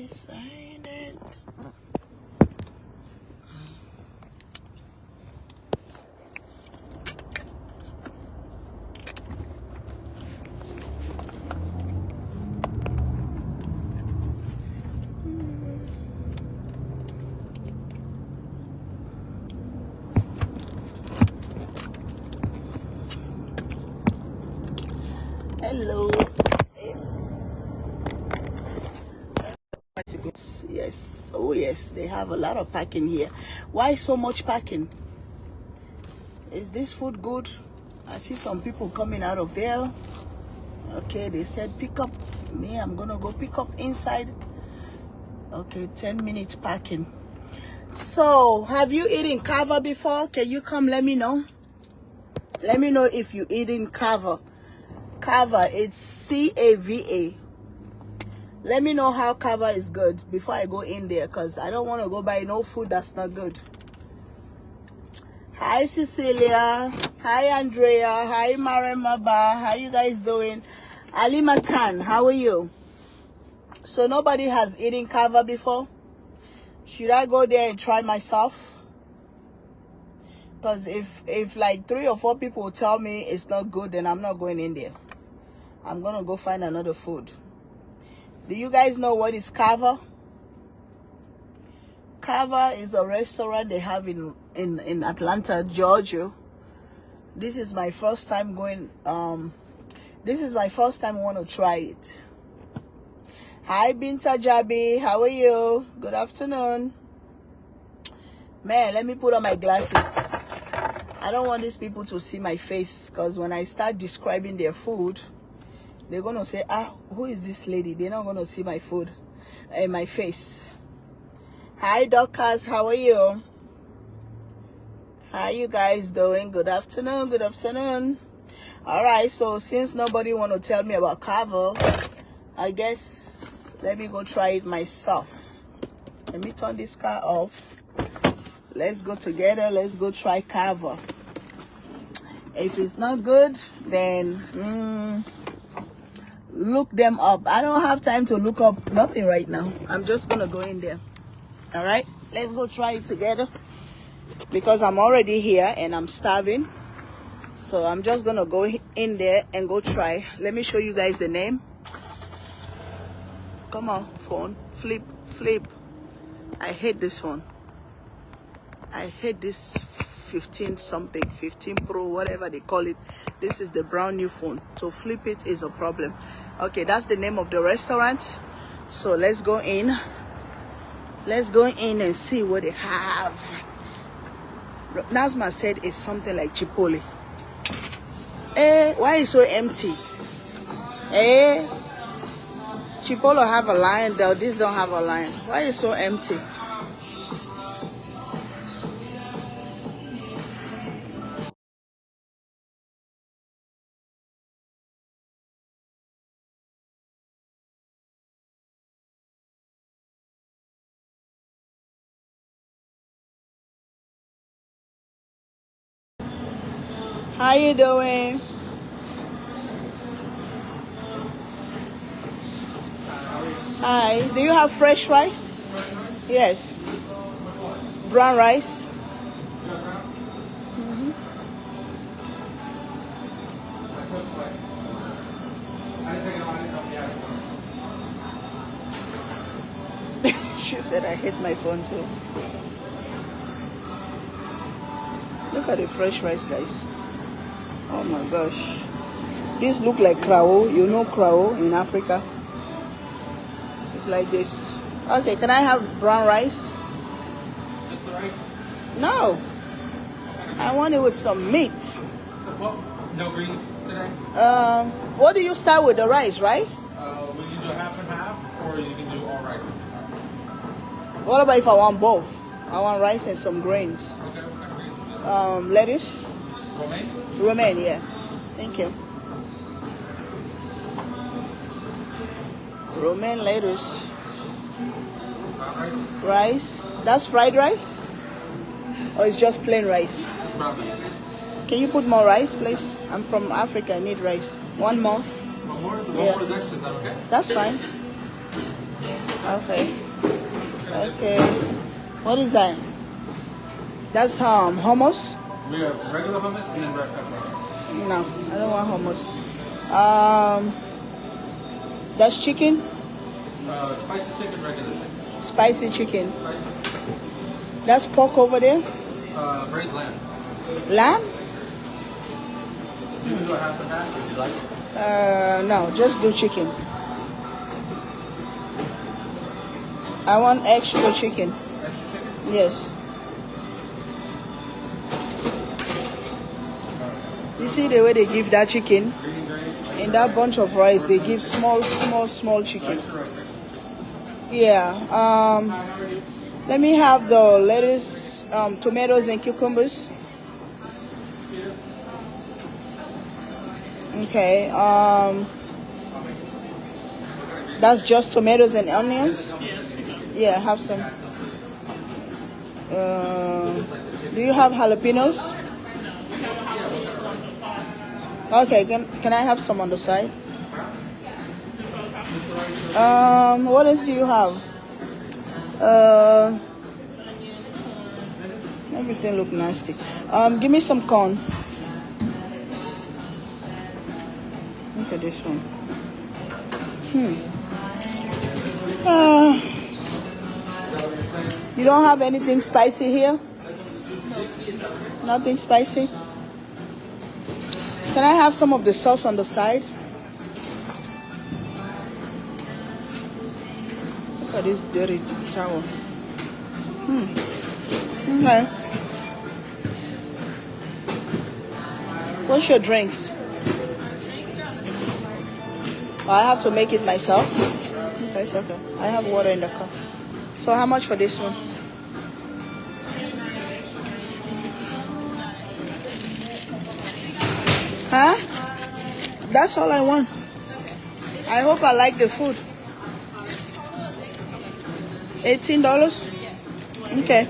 decided. Hello. Yes. Oh yes, they have a lot of parking here. Why so much parking? Is this food good? I see some people coming out of there. Okay, they said pick up. Me, I'm gonna go pick up inside. Okay, 10 minutes parking. So, have you eaten kava before? Can you come let me know? Let me know if you eaten kava. Kava, it's C-A-V-A. Let me know how kava is good before I go in there, because I don't want to go buy no food that's not good. Hi, Cecilia. Hi, Andrea. Hi, Marimaba. How you guys doing? Ali Makan, how are you? So nobody has eaten kava before? Should I go there and try myself? Because if like 3 or 4 people tell me it's not good, then I'm not going in there. I'm going to go find another food. Do you guys know what is kava? Kava is a restaurant they have in Atlanta, Georgia. This is my first time going. This is my first time I want to try it. Hi, Binta Jabi. How are you? Good afternoon. Man, let me put on my glasses. I don't want these people to see my face, because when I start describing their food, they're going to say, ah, who is this lady? They're not going to see my food and my face. Hi, Dorcas. How are you? How you guys doing? Good afternoon. Good afternoon. All right. So since nobody want to tell me about kava, I guess let me go try it myself. Let me turn this car off. Let's go together. Let's go try kava. If it's not good, then look them up. I don't have time to look up nothing right now. I'm just gonna go in there. All right, let's go try it together, because I'm already here and I'm starving. So I'm just gonna go in there and go try. Let me show you guys the name. Come on, phone, flip. I hate this phone. I hate this 15 something, 15 Pro, whatever they call it. This is the brand new phone. To flip it is a problem. Okay, that's the name of the restaurant. So let's go in. Let's go in and see what they have. Nazma said it's something like Chipotle. Why is it so empty? Chipotle have a line though. This don't have a line. Why is it so empty? How you doing? Hi. Do you have fresh rice? Yes. Brown rice? She said I hate my phone too. Look at the fresh rice, guys. Oh my gosh. This look like krao. You know krao in Africa? It's like this. Okay, can I have brown rice? Just the rice? No. I want it with some meat. So what? No greens today? What do you start with? The rice, right? We can do half and half, or you can do all rice. What about if I want both? I want rice and some grains. Okay, what kind of greens would you like? Lettuce? Romaine? Romaine, yes. Thank you. Romaine lettuce. Brown rice? Rice. That's fried rice? Or it's just plain rice? Brown rice. Can you put more rice, please? I'm from Africa. I need rice. One more. One more? The Yeah. one more is extra, is that okay? That's fine. Okay. Okay. What is that? That's hummus? We have regular hummus and then red pepper. No, I don't want hummus. That's chicken? Spicy chicken, regular chicken. Spicy chicken. Spicy. That's pork over there? Braised lamb. Lamb? You can do a half and half if you like. No, just do chicken. I want extra chicken. Extra chicken? Yes. You see the way they give that chicken? Green gravy. In that bunch of rice, they give small chicken. Extra roasted. Yeah. Let me have the lettuce, tomatoes and cucumbers. Okay. That's just tomatoes and onions. Yeah, have some. Do you have jalapenos? Okay, can I have some on the side? What else do you have? Everything look nasty. Give me some corn. Look at this one. You don't have anything spicy here? Nothing spicy? Can I have some of the sauce on the side? Look at this dirty towel. Okay. What's your drinks? I have to make it myself. Okay, it's okay. I have water in the cup. So how much for this one? Huh? That's all I want. I hope I like the food. $18? Okay.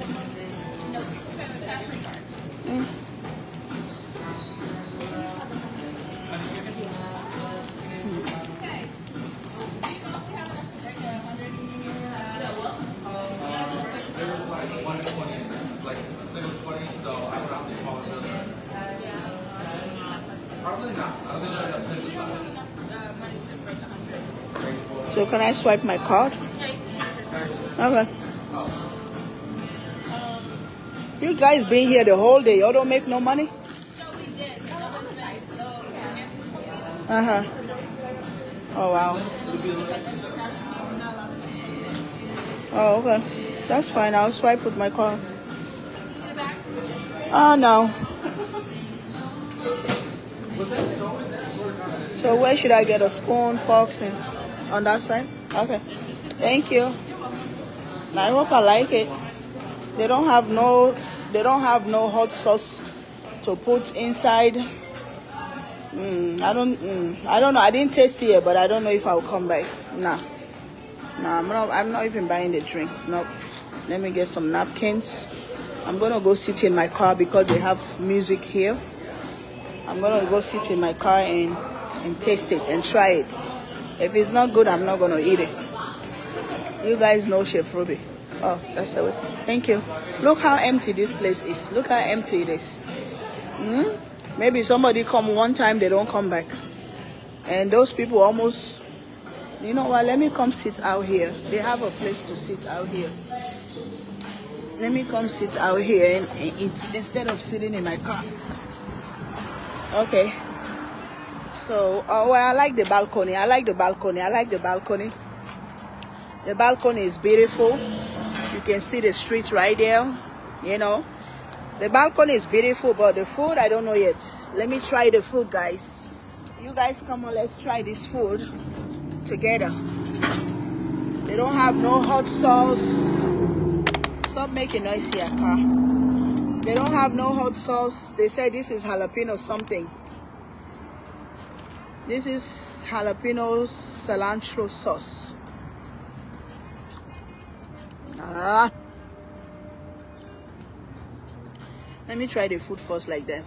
So can I swipe my card? Okay. You guys been here the whole day. You don't make no money? No, we did. Uh-huh. Oh, wow. Oh, okay. That's fine. I'll swipe with my card. Oh, no. So where should I get a spoon, forks, and on that side? Okay. Thank you. I hope I like it. They don't have no hot sauce to put inside. I don't know. I didn't taste it, but I don't know if I'll come back. Nah, I'm not even buying the drink. Nope. Let me get some napkins. I'm gonna go sit in my car because they have music here. I'm gonna go sit in my car and taste it and try it. If it's not good, I'm not gonna eat it. You guys know Chef Ruby. Oh, that's the way. Thank you. Look how empty this place is. Look how empty it is. Maybe somebody come one time, they don't come back. And those people almost, you know what, let me come sit out here. They have a place to sit out here. Let me come sit out here and eat instead of sitting in my car. Okay. So, well, I like the balcony. I like the balcony. The balcony is beautiful. You can see the street right there. You know, the balcony is beautiful, but the food, I don't know yet. Let me try the food, guys. You guys come on, let's try this food together. They don't have no hot sauce. Stop making noise here, car. They don't have no hot sauce. They said this is jalapeno something. This is jalapeno cilantro sauce. Let me try the food first like that.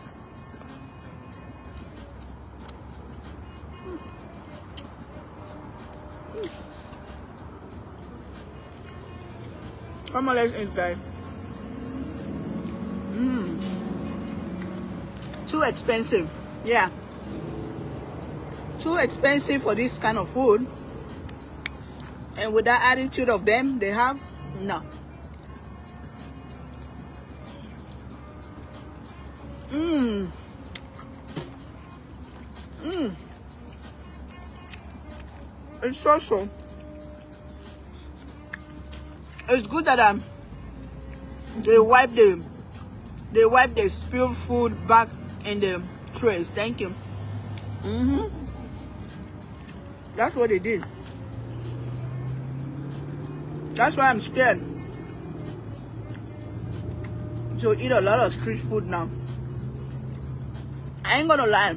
Come on, let's eat, guys. Too expensive. Yeah. Too expensive for this kind of food. And with that attitude of them they have, no. It's also, it's good that they wipe the spilled food back in the trays. Thank you. That's what they did. That's why I'm scared to eat a lot of street food now. I ain't gonna lie.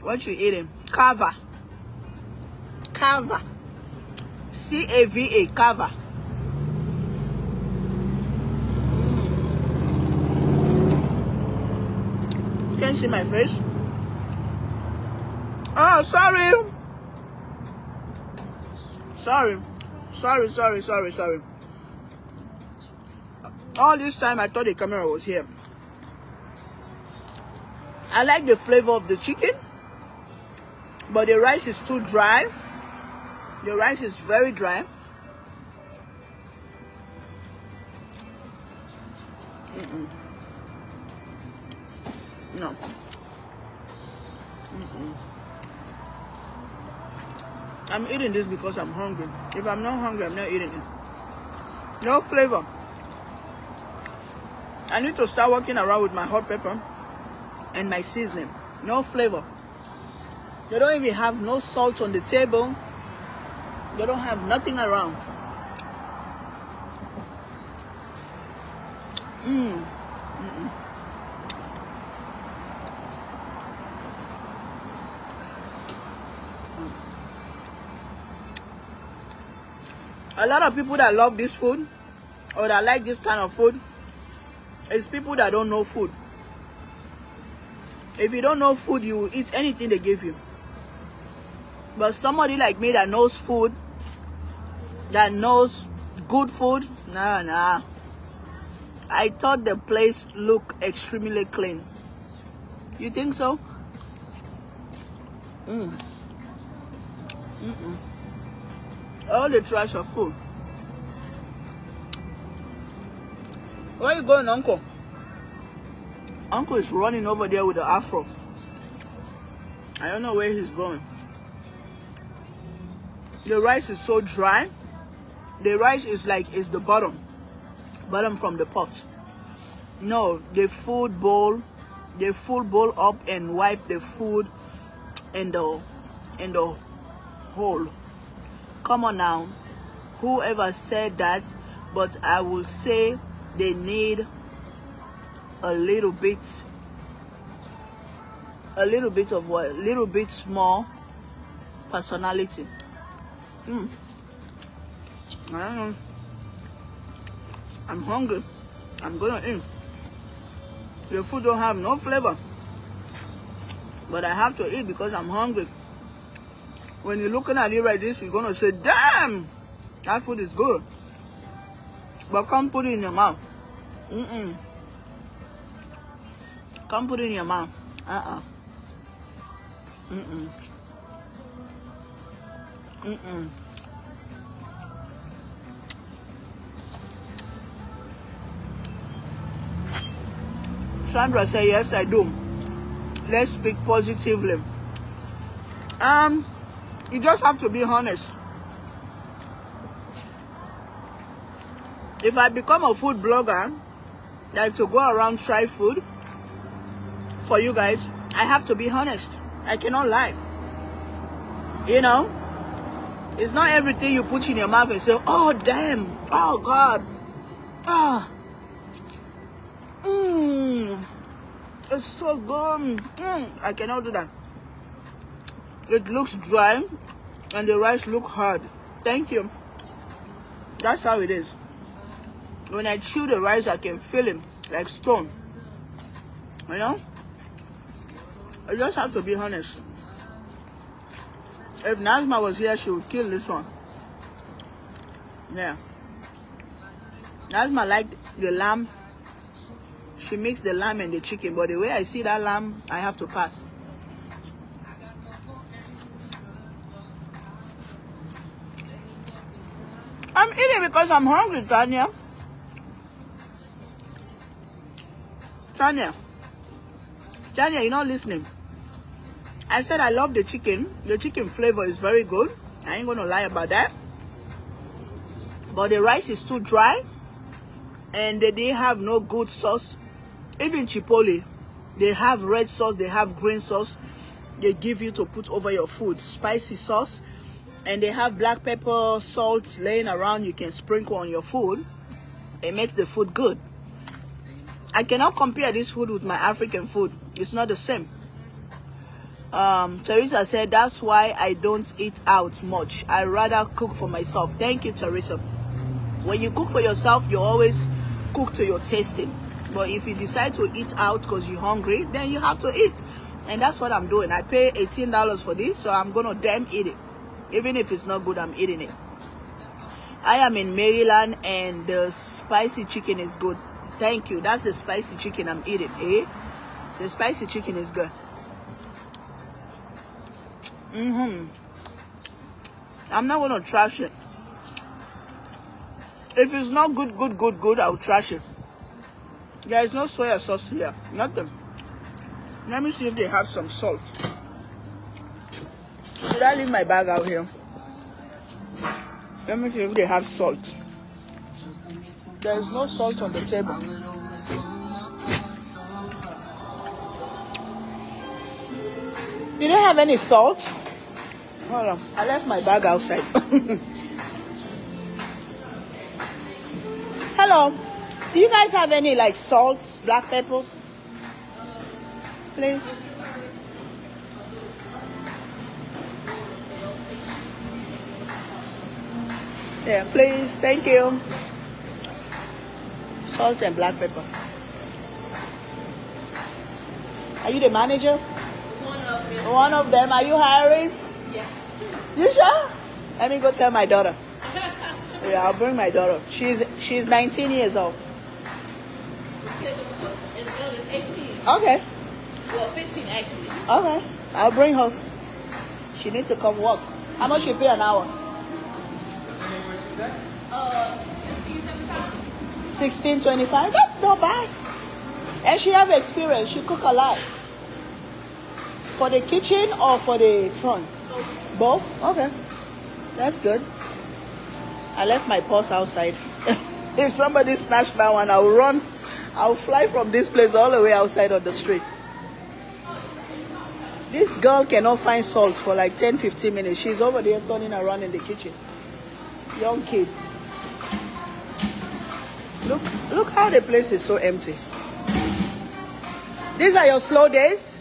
What you eating? Kava. Kava. C-A-V-A. Kava. Can't see my face. Oh, sorry. Sorry. All this time I thought the camera was here. I like the flavor of the chicken, but the rice is too dry. The rice is very dry. No. I'm eating this because I'm hungry. If I'm not hungry, I'm not eating it. No flavor. I need to start working around with my hot pepper and my seasoning. No flavor. They don't even have no salt on the table. They don't have nothing around. A lot of people that love this food or that like this kind of food is people that don't know food. If you don't know food, you will eat anything they give you. But somebody like me that knows food, that knows good food, nah. I thought the place looked extremely clean. You think so? All the trash of food. Where you going, Uncle? Uncle is running over there with the afro. I don't know where he's going. The rice is so dry. The rice is like, it's the bottom from the pot. No, the full bowl up and wipe the food in the hole. Come on now. Whoever said that, but I will say they need a little bit of what? A little bit more personality. I don't know. I'm hungry. I'm gonna eat. The food don't have no flavor, but I have to eat because I'm hungry. When you're looking at it like this, you're gonna say, damn, that food is good. But come put it in your mouth. Come put it in your mouth. Sandra said, yes, I do. Let's speak positively. You just have to be honest. If I become a food blogger, like to go around try food for you guys, I have to be honest. I cannot lie. You know, it's not everything you put in your mouth and say, oh damn, oh God, it's so good. I cannot do that. It looks dry and the rice look hard. Thank you. That's how it is. When I chew the rice, I can feel it like stone. You know? I just have to be honest. If Nazma was here, she would kill this one. Yeah. Asma like the lamb. She makes the lamb and the chicken, but the way I see that lamb, I have to pass. I'm eating because I'm hungry, Tanya. Tanya, you're not listening. I said I love the chicken. The chicken flavor is very good. I ain't gonna lie about that. But the rice is too dry, and they didn't have no good sauce. Even Chipotle, they have red sauce, they have green sauce. They give you to put over your food, spicy sauce, and they have black pepper, salt laying around. You can sprinkle on your food. It makes the food good. I cannot compare this food with my African food. It's not the same. Teresa said, that's why I don't eat out much. I rather cook for myself. Thank you, Teresa. When you cook for yourself, you always cook to your tasting. But if you decide to eat out because you're hungry, then you have to eat. And that's what I'm doing. I pay $18 for this, so I'm going to damn eat it. Even if it's not good, I'm eating it. I am in Maryland, and the spicy chicken is good. Thank you. That's the spicy chicken I'm eating, eh? The spicy chicken is good. I'm not going to trash it. If it's not good, I'll trash it. There is no soya sauce here. Nothing. Let me see if they have some salt. Should I leave my bag out here? Let me see if they have salt. There is no salt on the table. You don't have any salt? Hold on. I left my bag outside. Hello. Do you guys have any like salt, black pepper? Please. Yeah, please. Thank you. Salt and black pepper. Are you the manager? One of them. Are you hiring? Yes. You sure? Let me go tell my daughter. Yeah, I'll bring my daughter. She's 19 years old. As old as 18. Okay. Well, 15 actually. Okay. I'll bring her. She needs to come work. How much you pay an hour? 16.25. That's not bad. And she have experience. She cook a lot. For the kitchen or for the front? Both? Okay. That's good. I left my purse outside. If somebody snatched that one, I'll run. I'll fly from this place all the way outside on the street. This girl cannot find salt for like 10-15 minutes. She's over there turning around in the kitchen. Young kids. Look how the place is so empty. These are your slow days?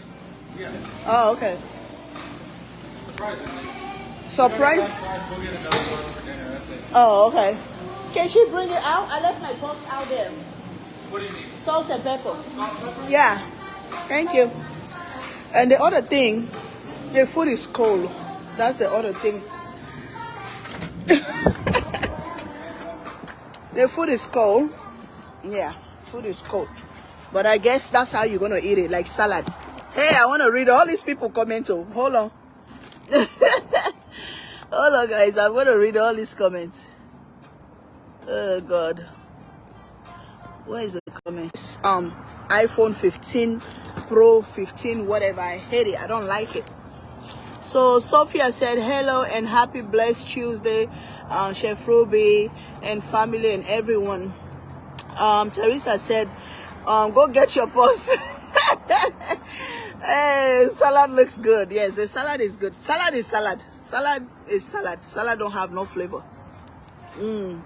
Yes. Oh, okay. Surprisingly. Surprise? We'll get another one for dinner. That's it. Oh, okay. Can she bring it out? I left my box out there. What do you need? Salt and pepper. Salt and pepper? Yeah. Thank you. And the other thing, the food is cold. That's the other thing. The food is cold. Yeah, food is cold. But I guess that's how you're going to eat it, like salad. Hey, I want to read all these people comment. Hold on. Hold on, guys. I'm going to read all these comments. Oh, God. Where is the comments? iPhone 15 Pro, 15, whatever. I hate it. I don't like it. So Sophia said hello and happy blessed Tuesday, Chef Ruby and family and everyone. Teresa said, go get your purse. Hey, salad looks good. Yes, the salad is good. Salad is salad. Salad is salad. Salad don't have no flavor. I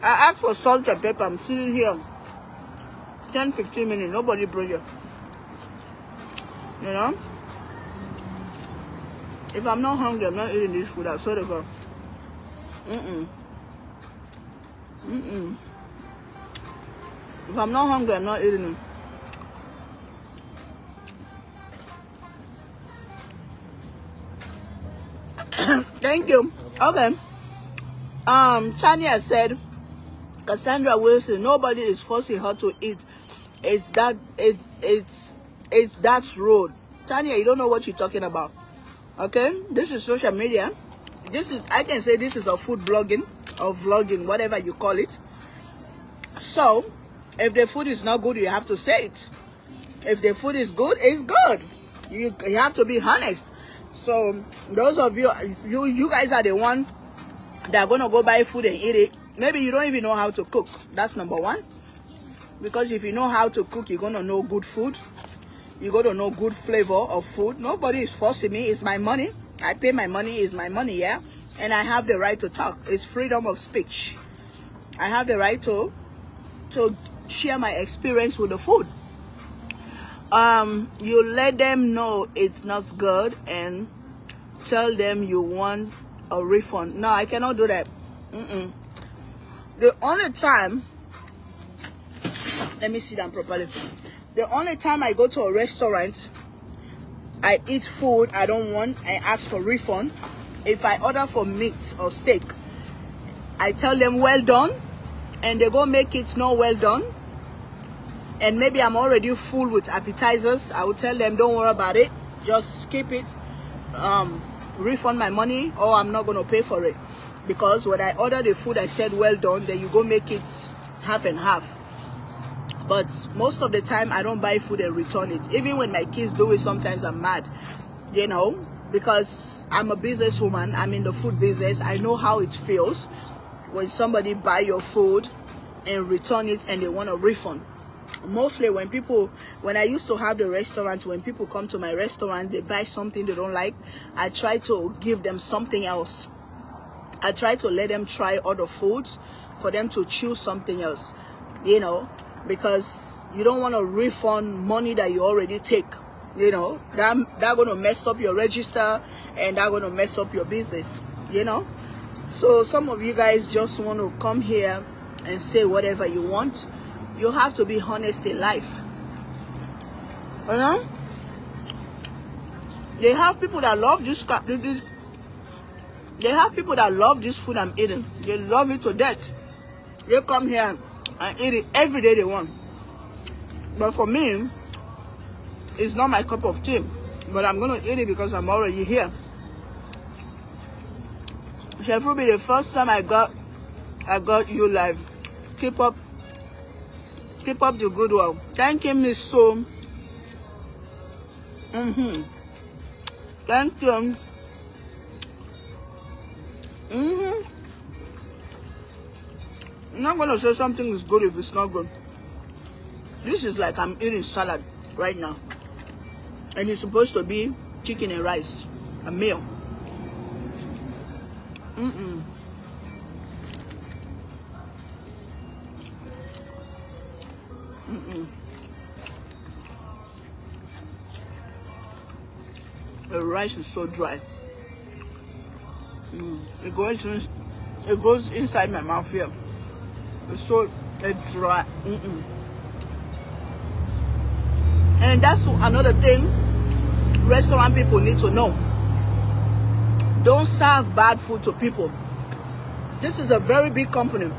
asked for salt and pepper. I'm sitting here 10-15 minutes. Nobody bring it. You know? If I'm not hungry, I'm not eating this food. I swear to God. If I'm not hungry, I'm not eating it. Thank you. Okay. Tanya said, Cassandra Wilson, nobody is forcing her to eat. It's that that's road. Tanya, you don't know what you're talking about. Okay, this is social media. This is, I can say this is a food blogging or vlogging, whatever you call it. So if the food is not good, you have to say it. If the food is good, it's good. You have to be honest. So those of you guys are the one that are gonna go buy food and eat it. Maybe you don't even know how to cook. That's number one. Because if you know how to cook, you're gonna know good food. You're gonna know good flavor of food. Nobody is forcing me. It's my money. I pay my money. It's my money, yeah. And I have the right to talk. It's freedom of speech. I have the right to share my experience with the food. You let them know it's not good and tell them you want a refund. No, I cannot do that. The only time, let me sit down properly. The only time I go to a restaurant, I eat food I don't want, I ask for refund. If I order for meat or steak, I tell them well done, and they go make it not well done. And maybe I'm already full with appetizers. I will tell them, don't worry about it, just keep it, refund my money, or I'm not going to pay for it. Because when I order the food, I said well done, then you go make it half and half. But most of the time, I don't buy food and return it. Even when my kids do it, sometimes I'm mad, you know, because I'm a businesswoman. I'm in the food business. I know how it feels when somebody buy your food and return it and they want a refund. Mostly when I used to have the restaurant, when people come to my restaurant, they buy something they don't like, I try to give them something else. I try to let them try other foods for them to choose something else, you know, because you don't want to refund money that you already take, you know. That going to mess up your register, and that going to mess up your business, you know. So some of you guys just want to come here and say whatever you want. You have to be honest in life, you know. They have people that love this. They have people that love this food I'm eating. They love it to death. They come here and eat it every day they want. But for me, it's not my cup of tea. But I'm going to eat it because I'm already here. Chef Ruby, the first time I got you live. Keep up the good work. Thank you, Miss So. Thank you. I'm not gonna say something is good if it's not good. This is like I'm eating salad right now, and it's supposed to be chicken and rice, a meal. The rice is so dry. It goes inside my mouth here. It's so dry. And that's another thing restaurant people need to know. Don't serve bad food to people. This is a very big company.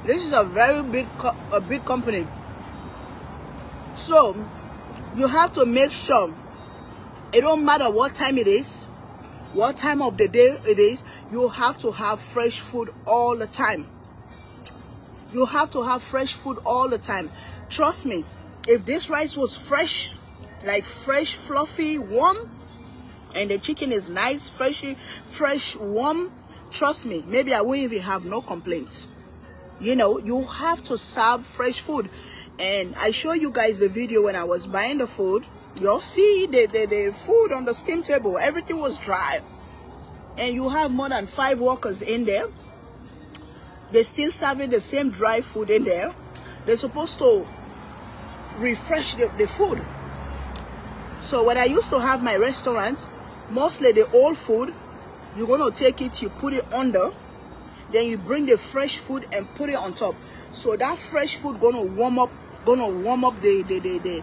This is a very big company. So you have to make sure, it don't matter what time it is, what time of the day it is, you have to have fresh food all the time. You have to have fresh food all the time. Trust me, if this rice was fresh, like fresh, fluffy, warm, and the chicken is nice, fresh, warm, trust me, maybe I wouldn't even have no complaints. You know, you have to serve fresh food. And I show you guys the video when I was buying the food. You'll see the food on the steam table. Everything was dry. And you have more than 5 workers in there. They're still serving the same dry food in there. They're supposed to refresh the food. So when I used to have my restaurant, mostly the old food, you're going to take it, you put it under, then you bring the fresh food and put it on top. So that fresh food going to warm up the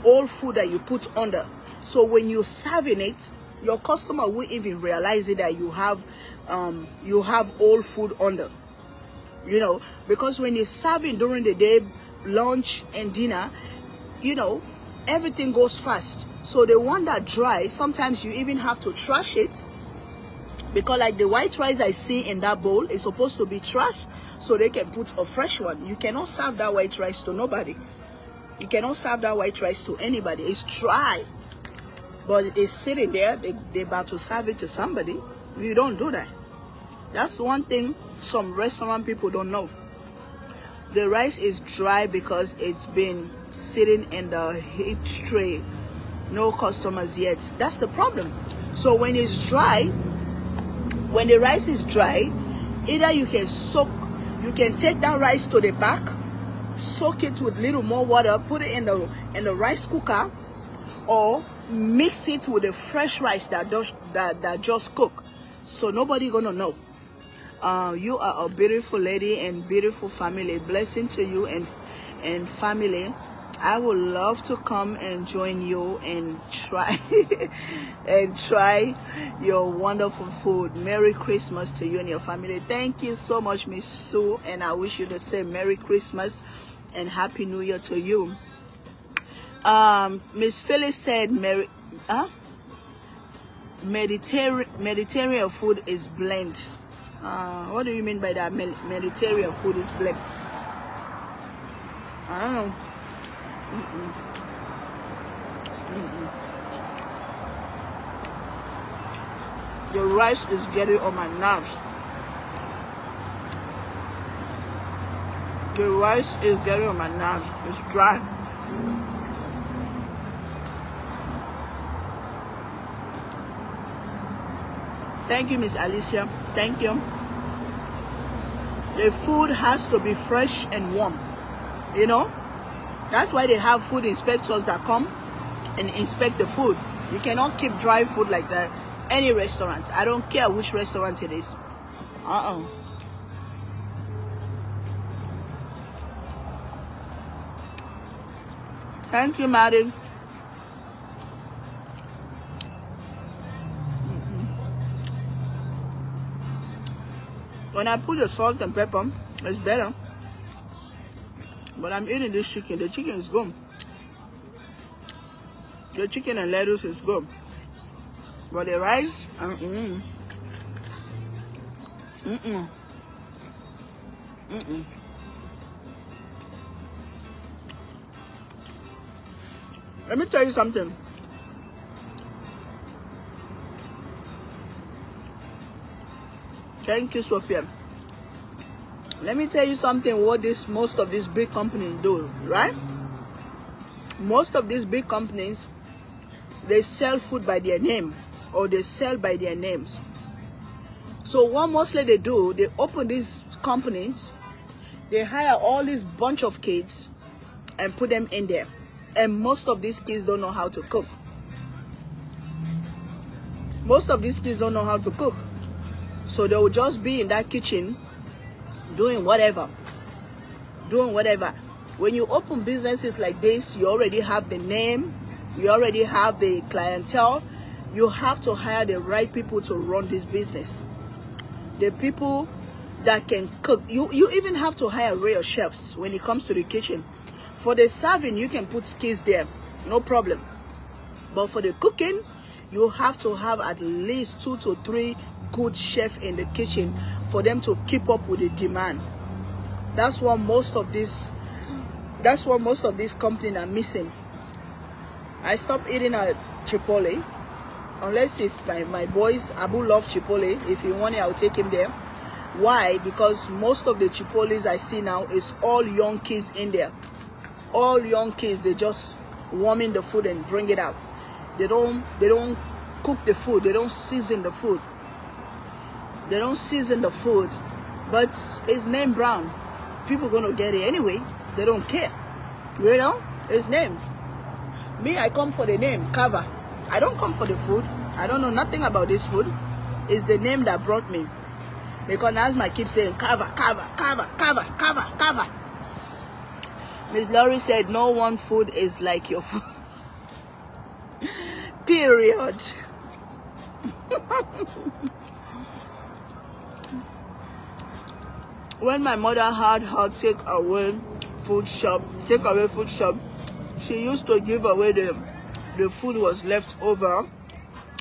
old food that you put under. So when you're serving it, your customer will even realize it that you have old food under, you know, because when you're serving during the day, lunch and dinner, you know, everything goes fast. So the one that dry, sometimes you even have to trash it, because like the white rice I see in that bowl is supposed to be trashed so they can put a fresh one. You cannot serve that white rice to nobody. You cannot serve that white rice to anybody. It's dry, but it's sitting there. They're about to serve it to somebody. You don't do that. That's one thing some restaurant people don't know. The rice is dry because it's been sitting in the heat tray. No customers yet. That's the problem. So when it's dry, when the rice is dry, either you can take that rice to the back, soak it with little more water, put it in the rice cooker, or mix it with the fresh rice that just cooked. So nobody gonna know. You are a beautiful lady and beautiful family. Blessing to you and family. I would love to come and join you and try your wonderful food. Merry Christmas to you and your family. Thank you so much, Miss Sue, and I wish you the same. Merry Christmas and Happy New Year to you. Miss Phyllis said Mediterranean food is blend. What do you mean by that? Mediterranean food is blend? I don't know. The rice is getting on my nerves. The rice is getting on my nerves. It's dry. Thank you, Miss Alicia. Thank you. The food has to be fresh and warm. You know? That's why they have food inspectors that come and inspect the food. You cannot keep dry food like that. Any restaurant. I don't care which restaurant it is. Thank you, madam. When I put the salt and pepper, it's better. But I'm eating this chicken. The chicken is good. The chicken and lettuce is good. But the rice, Let me tell you something. Thank you, Sophia. Let me tell you something what most of these big companies do, right? Most of these big companies, they sell food by their name, or they sell by their names. So what mostly they do, they open these companies, they hire all this bunch of kids and put them in there. And most of these kids don't know how to cook. Most of these kids don't know how to cook. So they will just be in that kitchen doing whatever. When you open businesses like this, you already have the name, you already have the clientele. You have to hire the right people to run this business. The people that can cook. You even have to hire real chefs when it comes to the kitchen. For the serving, you can put kids there, no problem. But for the cooking, you have to have at least 2 to 3 good chefs in the kitchen for them to keep up with the demand. That's what most of these companies are missing. I stopped eating at Chipotle, unless if my boys Abu love Chipotle. If he want it, I'll take him there. Why? Because most of the Chipotles I see now is all young kids in there. All young kids, they just warming the food and bring it out. They don't cook the food. They don't season the food. But it's name brand. People gonna get it anyway. They don't care. You know, it's name. Me, I come for the name, Kava. I don't come for the food. I don't know nothing about this food. It's the name that brought me. Because Nazma keeps saying Kava, Kava, Kava, Kava, Kava, Kava. Miss Laurie said no one food is like your food. Period. When my mother had her takeaway food shop, she used to give away the food was left over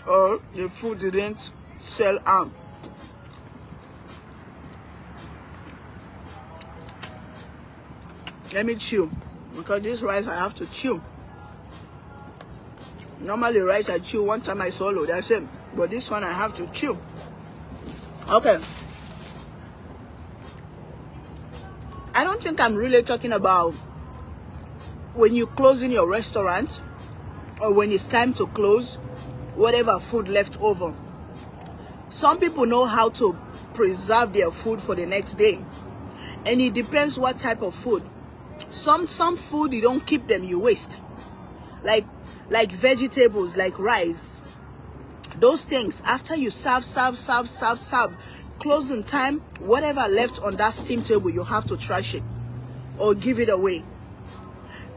or the food didn't sell out. Let me chew, because this rice I have to chew. Normally rice I chew one time I swallow, that's it. But this one I have to chew. Okay. I don't think I'm really talking about when you close in your restaurant or when it's time to close, whatever food left over. Some people know how to preserve their food for the next day. And it depends what type of food. Some food you don't keep them, you waste. Like vegetables, like rice. Those things, after you serve, closing time, whatever left on that steam table, you have to trash it or give it away.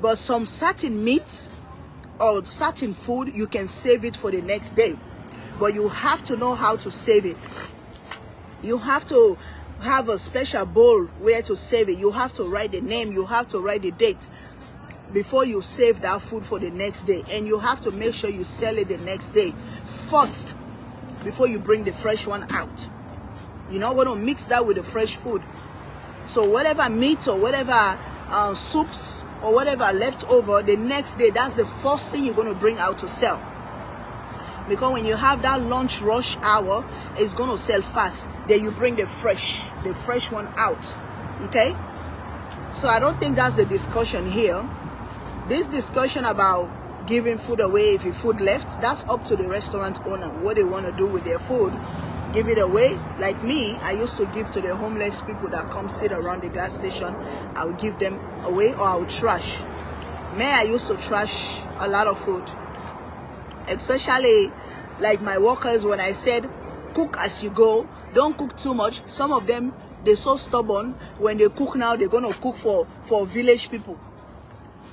But some certain meat or certain food, you can save it for the next day. But you have to know how to save it. You have to have a special bowl where to save it. You have to write the name, you have to write the date before you save that food for the next day. And you have to make sure you sell it the next day first before you bring the fresh one out. You're not going to mix that with the fresh food. So whatever meat or whatever soups or whatever left over, the next day, that's the first thing you're going to bring out to sell. Because when you have that lunch rush hour, it's going to sell fast. Then you bring the fresh one out. Okay? So I don't think that's the discussion here. This discussion about giving food away if your food left, that's up to the restaurant owner, what they want to do with their food. Give it away. Like me, I used to give to the homeless people that come sit around the gas station. I would give them away, or I would trash. I used to trash a lot of food. Especially like my workers, when I said cook as you go, don't cook too much. Some of them, they're so stubborn. When they cook now, they're going to cook for village people.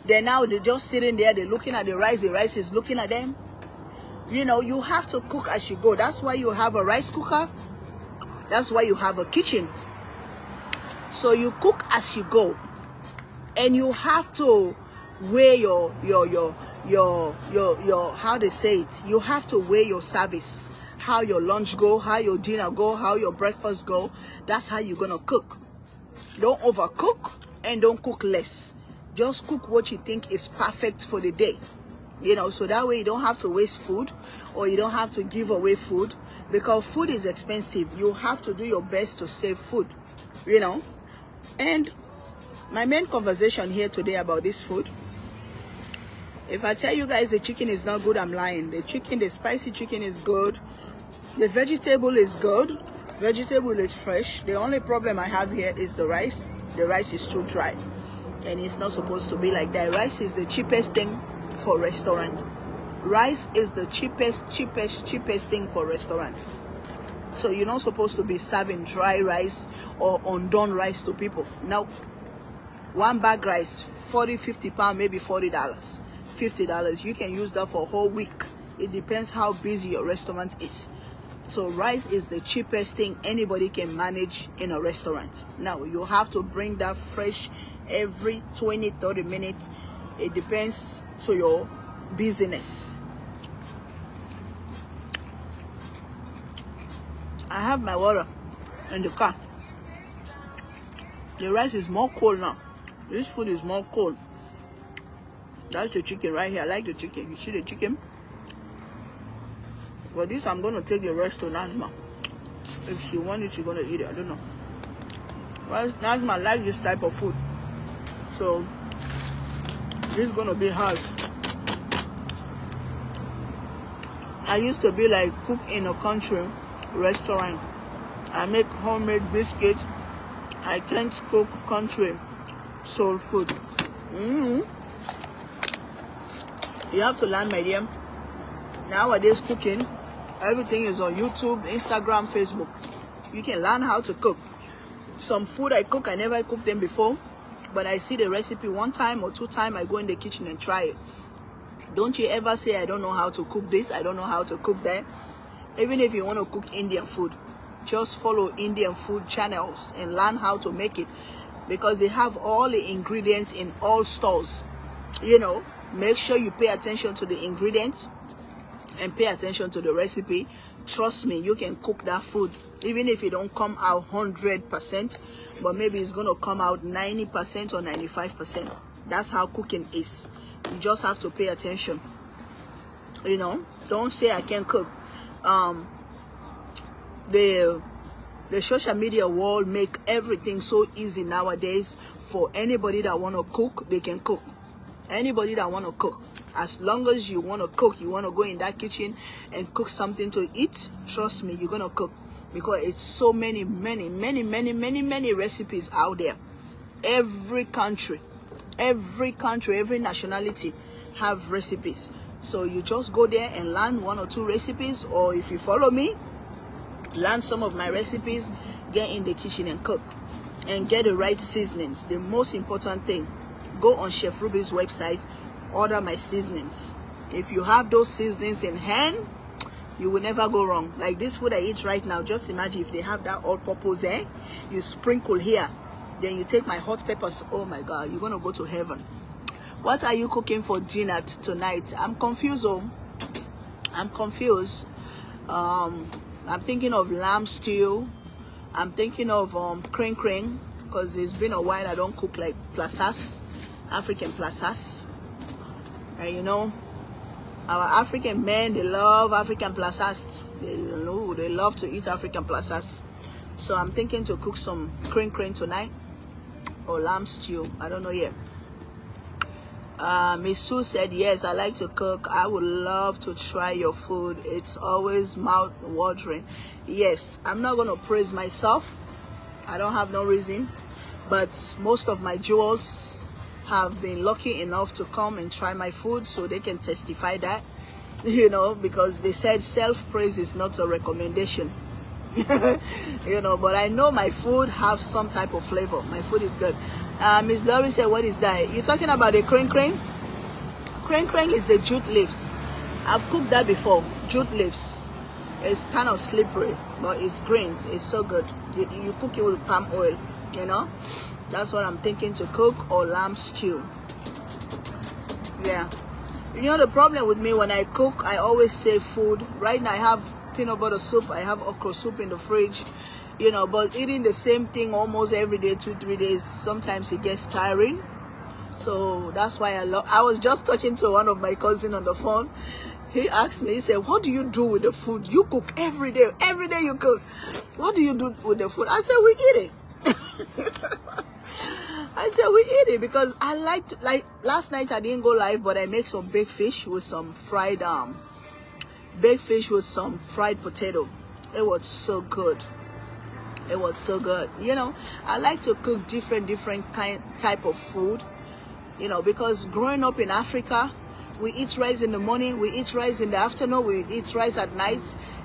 They're just sitting there, they're looking at the rice is looking at them. You know, you have to cook as you go. That's why you have a rice cooker. That's why you have a kitchen. So you cook as you go. And you have to weigh your how they say it. You have to weigh your service. How your lunch go, how your dinner go, how your breakfast go. That's how you're going to cook. Don't overcook and don't cook less. Just cook what you think is perfect for the day. You know, so that way you don't have to waste food or you don't have to give away food, because food is expensive. You have to do your best to save food, you know. And my main conversation here today about this food, if I tell you guys the chicken is not good, I'm lying. The spicy chicken is good. The vegetable is good. Vegetable is fresh. The only problem I have here is the rice. The rice is too dry. And it's not supposed to be like that. Rice is the cheapest thing for restaurant. Rice is the cheapest thing for restaurant. So you're not supposed to be serving dry rice or undone rice to people. Now, one bag rice, 40-50 pounds, maybe $40, $50. You can use that for a whole week. It depends how busy your restaurant is. So rice is the cheapest thing anybody can manage in a restaurant. Now, you have to bring that fresh every 20-30 minutes. It depends to your business. I have my water in the car. The rice is more cold now. This food is more cold. That's the chicken right here. I like the chicken. You see the chicken? But this, I'm going to take the rest to Nazma. If she wants it, she's going to eat it. I don't know. Well, Nazma likes this type of food. So, this is going to be hers. I used to be like cook in a country restaurant. I make homemade biscuits. I can't cook country soul food. You have to learn, my dear. Nowadays, cooking, everything is on YouTube, Instagram, Facebook. You can learn how to cook. Some food I cook, I never cooked them before, but I see the recipe one time or two times, I go in the kitchen and try it. Don't you ever say, I don't know how to cook this, I don't know how to cook that. Even if you want to cook Indian food, just follow Indian food channels and learn how to make it, because they have all the ingredients in all stores. You know, make sure you pay attention to the ingredients and pay attention to the recipe. Trust me, you can cook that food even if it don't come out 100%, but maybe it's going to come out 90% or 95%. That's how cooking is. You just have to pay attention. You know, don't say I can't cook. The social media world make everything so easy nowadays. For anybody that want to cook, they can cook. Anybody that want to cook, as long as you want to cook, you want to go in that kitchen and cook something to eat, trust me, you're gonna cook, because it's so many recipes out there. Every country, every nationality have recipes. So you just go there and learn 1 or 2 recipes, or if you follow me, learn some of my recipes, get in the kitchen and cook, and get the right seasonings. The most important thing, go on Chef Ruby's website, order my seasonings. If you have those seasonings in hand, you will never go wrong. Like this food I eat right now, just imagine if they have that all-purpose, you sprinkle here, then you take my hot peppers. Oh my God, you're gonna go to heaven. What are you cooking for dinner tonight? I'm confused. I'm confused. I'm thinking of lamb stew. I'm thinking of crane, because it's been a while I don't cook like plasas, African plasas. And you know, our African men, they love African plasas. They love to eat African plasas. So I'm thinking to cook some crane tonight, or lamb stew. I don't know yet. Miss Sue said, yes, I like to cook. I would love to try your food. It's always mouth-watering. Yes, I'm not going to praise myself. I don't have no reason. But most of my jewels have been lucky enough to come and try my food, so they can testify that, you know, because they said self-praise is not a recommendation. You know, but I know my food have some type of flavor. My food is good. Miss Dory said, what is that? You're talking about the crane? Crane is the jute leaves. I've cooked that before. Jute leaves. It's kind of slippery, but it's greens. It's so good. You cook it with palm oil, you know. That's what I'm thinking to cook, or lamb stew. Yeah. You know, the problem with me when I cook, I always save food. Right now I have peanut butter soup, I have okra soup in the fridge, you know, but eating the same thing almost every day, 2-3 days, sometimes it gets tiring. So that's why I was just talking to one of my cousins on the phone. He asked me, he said, what do you do with the food? You cook every day you cook. What do you do with the food? I said, we eat it. I said, we eat it, because I like last night I didn't go live, but I make some baked fish with some fried fried potato. It was so good. It was so good. You know, I like to cook different type of food, you know, because growing up in Africa, we eat rice in the morning, we eat rice in the afternoon, we eat rice at night.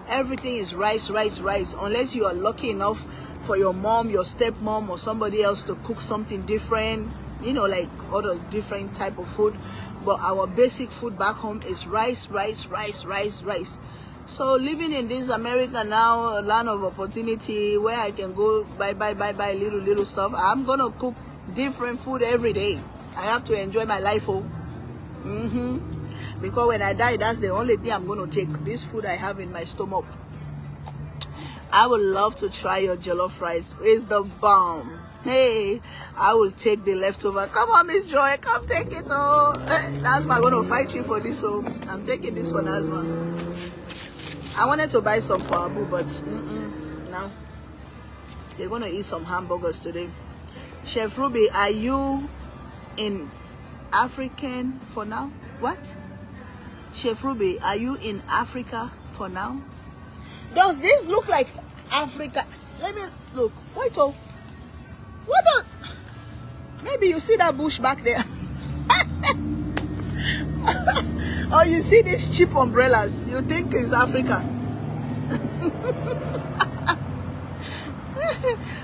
Everything is rice, unless you are lucky enough for your mom, your stepmom, or somebody else to cook something different, you know, like other different type of food. But our basic food back home is rice. So living in this America now, a land of opportunity, where I can go buy little stuff, I'm gonna cook different food every day. I have to enjoy my life. Because when I die, that's the only thing I'm gonna take. This food I have in my stomach. I would love to try your jollof rice. It's the bomb. Hey, I will take the leftover. Come on, Miss Joy, come take it. Oh, Nazma, I'm gonna fight you for this. So I'm taking this for Nazma. I wanted to buy some for Abu, but no. They're gonna eat some hamburgers today. Chef Ruby, are you in African for now? What? Chef Ruby, are you in Africa for now? Does this look like Africa? Let me look. Wait, oh. What the? Maybe you see that bush back there. Or you see these cheap umbrellas. You think it's Africa.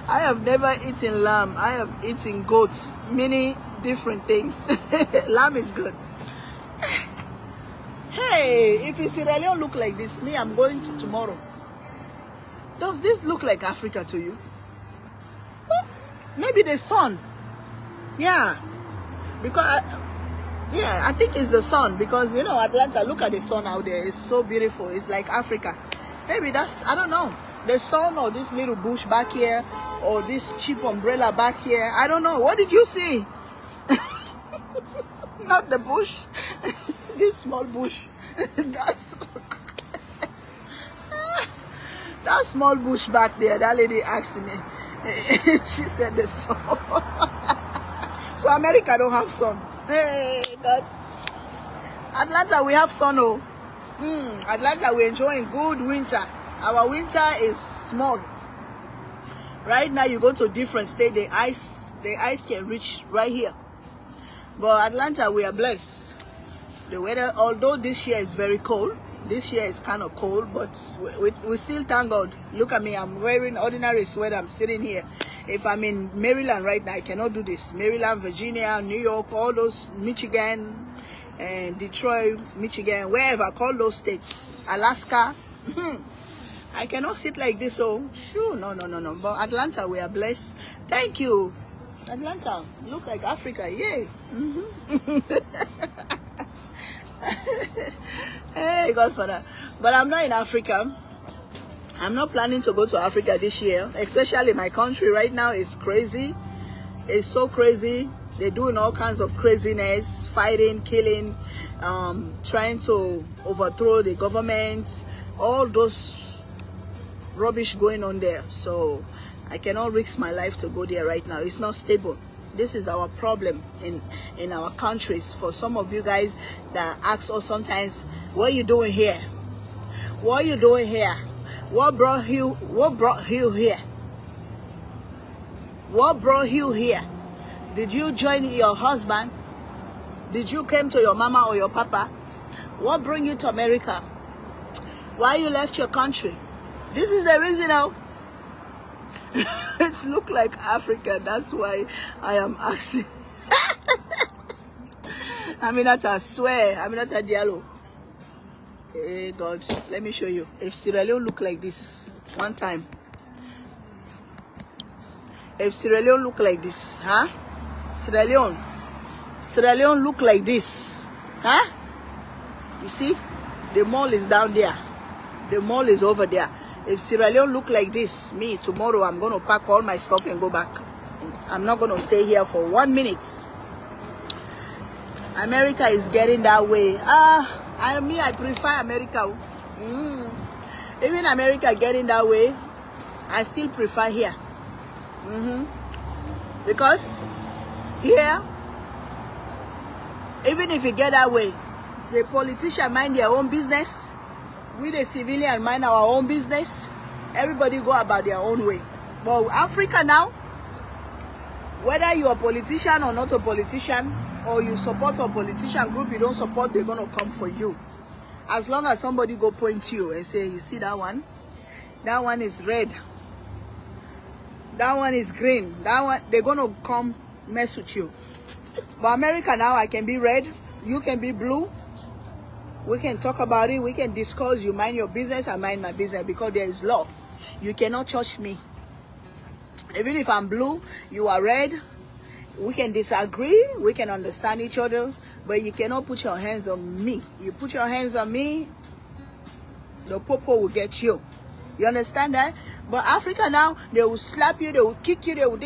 I have never eaten lamb. I have eaten goats. Many different things. Lamb is good. Hey. Hey, if Sierra Leone look like this, me, I'm going to tomorrow. Does this look like Africa to you? Maybe the sun. Yeah. Because, yeah, I think it's the sun. Because, you know, Atlanta, look at the sun out there. It's so beautiful. It's like Africa. Maybe that's, I don't know. The sun or this little bush back here. Or this cheap umbrella back here. I don't know. What did you see? Not the bush. This small bush. That small bush back there, that lady asked me. She said the sun. So America don't have sun. Hey, God. Atlanta, we have sun. Oh. Atlanta, we're enjoying good winter. Our winter is small. Right now, you go to different state, the ice can reach right here. But Atlanta, we are blessed. The weather, although this year is very cold, this year is kind of cold, but we still thank God. Look at me, I'm wearing ordinary sweater. I'm sitting here. If I'm in Maryland right now, I cannot do this. Maryland, Virginia, New York, all those, Michigan, and Detroit, Michigan, wherever, call those states, Alaska. I cannot sit like this. Oh, sure, no. But Atlanta, we are blessed. Thank you, Atlanta. Look like Africa, yay. Hey, Godfather. But I'm not in Africa. I'm not planning to go to Africa this year, especially my country right now is crazy. It's so crazy. They're doing all kinds of craziness, fighting, killing, trying to overthrow the government, all those rubbish going on there. So I cannot risk my life to go there right now. It's not stable. This is our problem in our countries. For some of you guys that ask us sometimes, what are you doing here? What are you doing here? What brought you here? What brought you here? Did you join your husband? Did you come to your mama or your papa? What brought you to America? Why you left your country? This is the reason now. It's look like Africa. That's why I am asking. Aminata, swear. Aminata Diallo. Hey God, let me show you. If Sierra Leone look like this, one time. If Sierra Leone look like this, huh? Sierra Leone look like this, huh? You see, the mall is down there. The mall is over there. If Sierra Leone look like this, me, tomorrow I'm going to pack all my stuff and go back. I'm not going to stay here for 1 minute. America is getting that way. I prefer America. Even America getting that way, I still prefer here. Because here, even if you get that way, the politicians mind their own business. We the civilian mind our own business. Everybody go about their own way. But Africa now, whether you're a politician or not a politician, or you support a politician group you don't support, they're gonna come for you. As long as somebody go point you and say, you see that one? That one is red. That one is green. That one, they're gonna come mess with you. But America now, I can be red, you can be blue. We can talk about it. We can discuss. You mind your business, I mind my business, because there is law. You cannot touch me. Even if I'm blue, you are red. We can disagree. We can understand each other. But you cannot put your hands on me. You put your hands on me, the popo will get you. You understand that? But Africa now, they will slap you. They will kick you.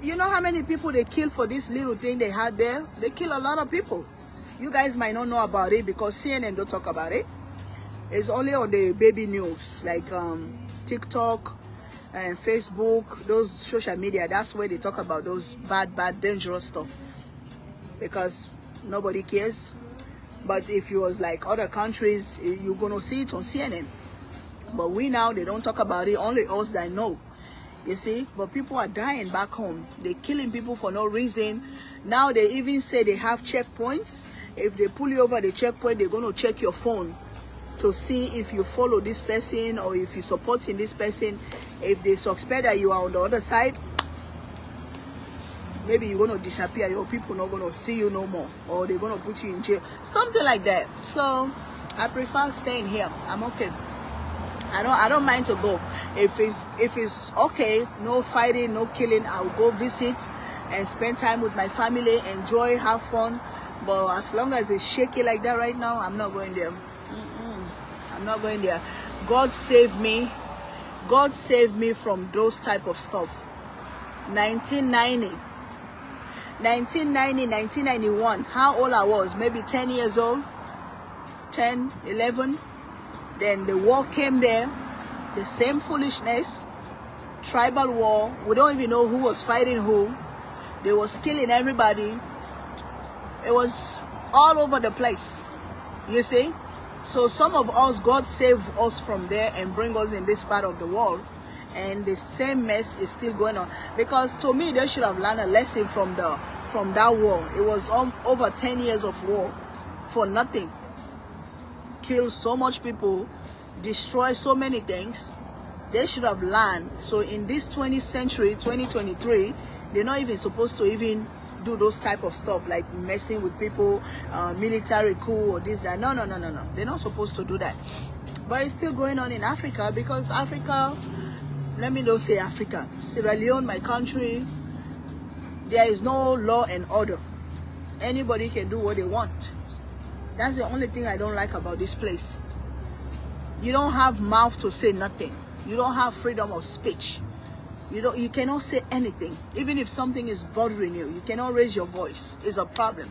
You know how many people they kill for this little thing they had there? They kill a lot of people. You guys might not know about it because CNN don't talk about it. It's only on the baby news, like TikTok and Facebook, those social media. That's where they talk about those bad, dangerous stuff. Because nobody cares. But if it was like other countries, you're going to see it on CNN. But we now, they don't talk about it. Only us that know. You see? But people are dying back home. They're killing people for no reason. Now they even say they have checkpoints. If they pull you over the checkpoint, they're going to check your phone to see if you follow this person or if you're supporting this person. If they suspect that you are on the other side, maybe you're going to disappear. Your people not going to see you no more, or they're going to put you in jail. Something like that. So I prefer staying here. I'm okay. I don't mind to go. If it's okay, no fighting, no killing, I'll go visit and spend time with my family, enjoy, have fun. But as long as it's shaky like that right now, I'm not going there. I'm not going there. God save me. God saved me from those type of stuff. 1990, 1991, how old I was, maybe 10 years old, 10, 11. Then the war came there, the same foolishness, tribal war. We don't even know who was fighting who. They was killing everybody. It was all over the place, you see. So some of us, God saved us from there and bring us in this part of the world. And the same mess is still going on. Because to me, they should have learned a lesson from that war. It was over 10 years of war for nothing. Killed so much people, destroyed so many things. They should have learned. So in this 20th century, 2023, they're not even supposed to even do those type of stuff like messing with people, military coup or this, that. No. They're not supposed to do that. But it's still going on in Africa, because Africa, let me not say Africa, Sierra Leone, my country, there is no law and order. Anybody can do what they want. That's the only thing I don't like about this place. You don't have mouth to say nothing. You don't have freedom of speech. You cannot say anything. Even if something is bothering you, you cannot raise your voice. It's a problem.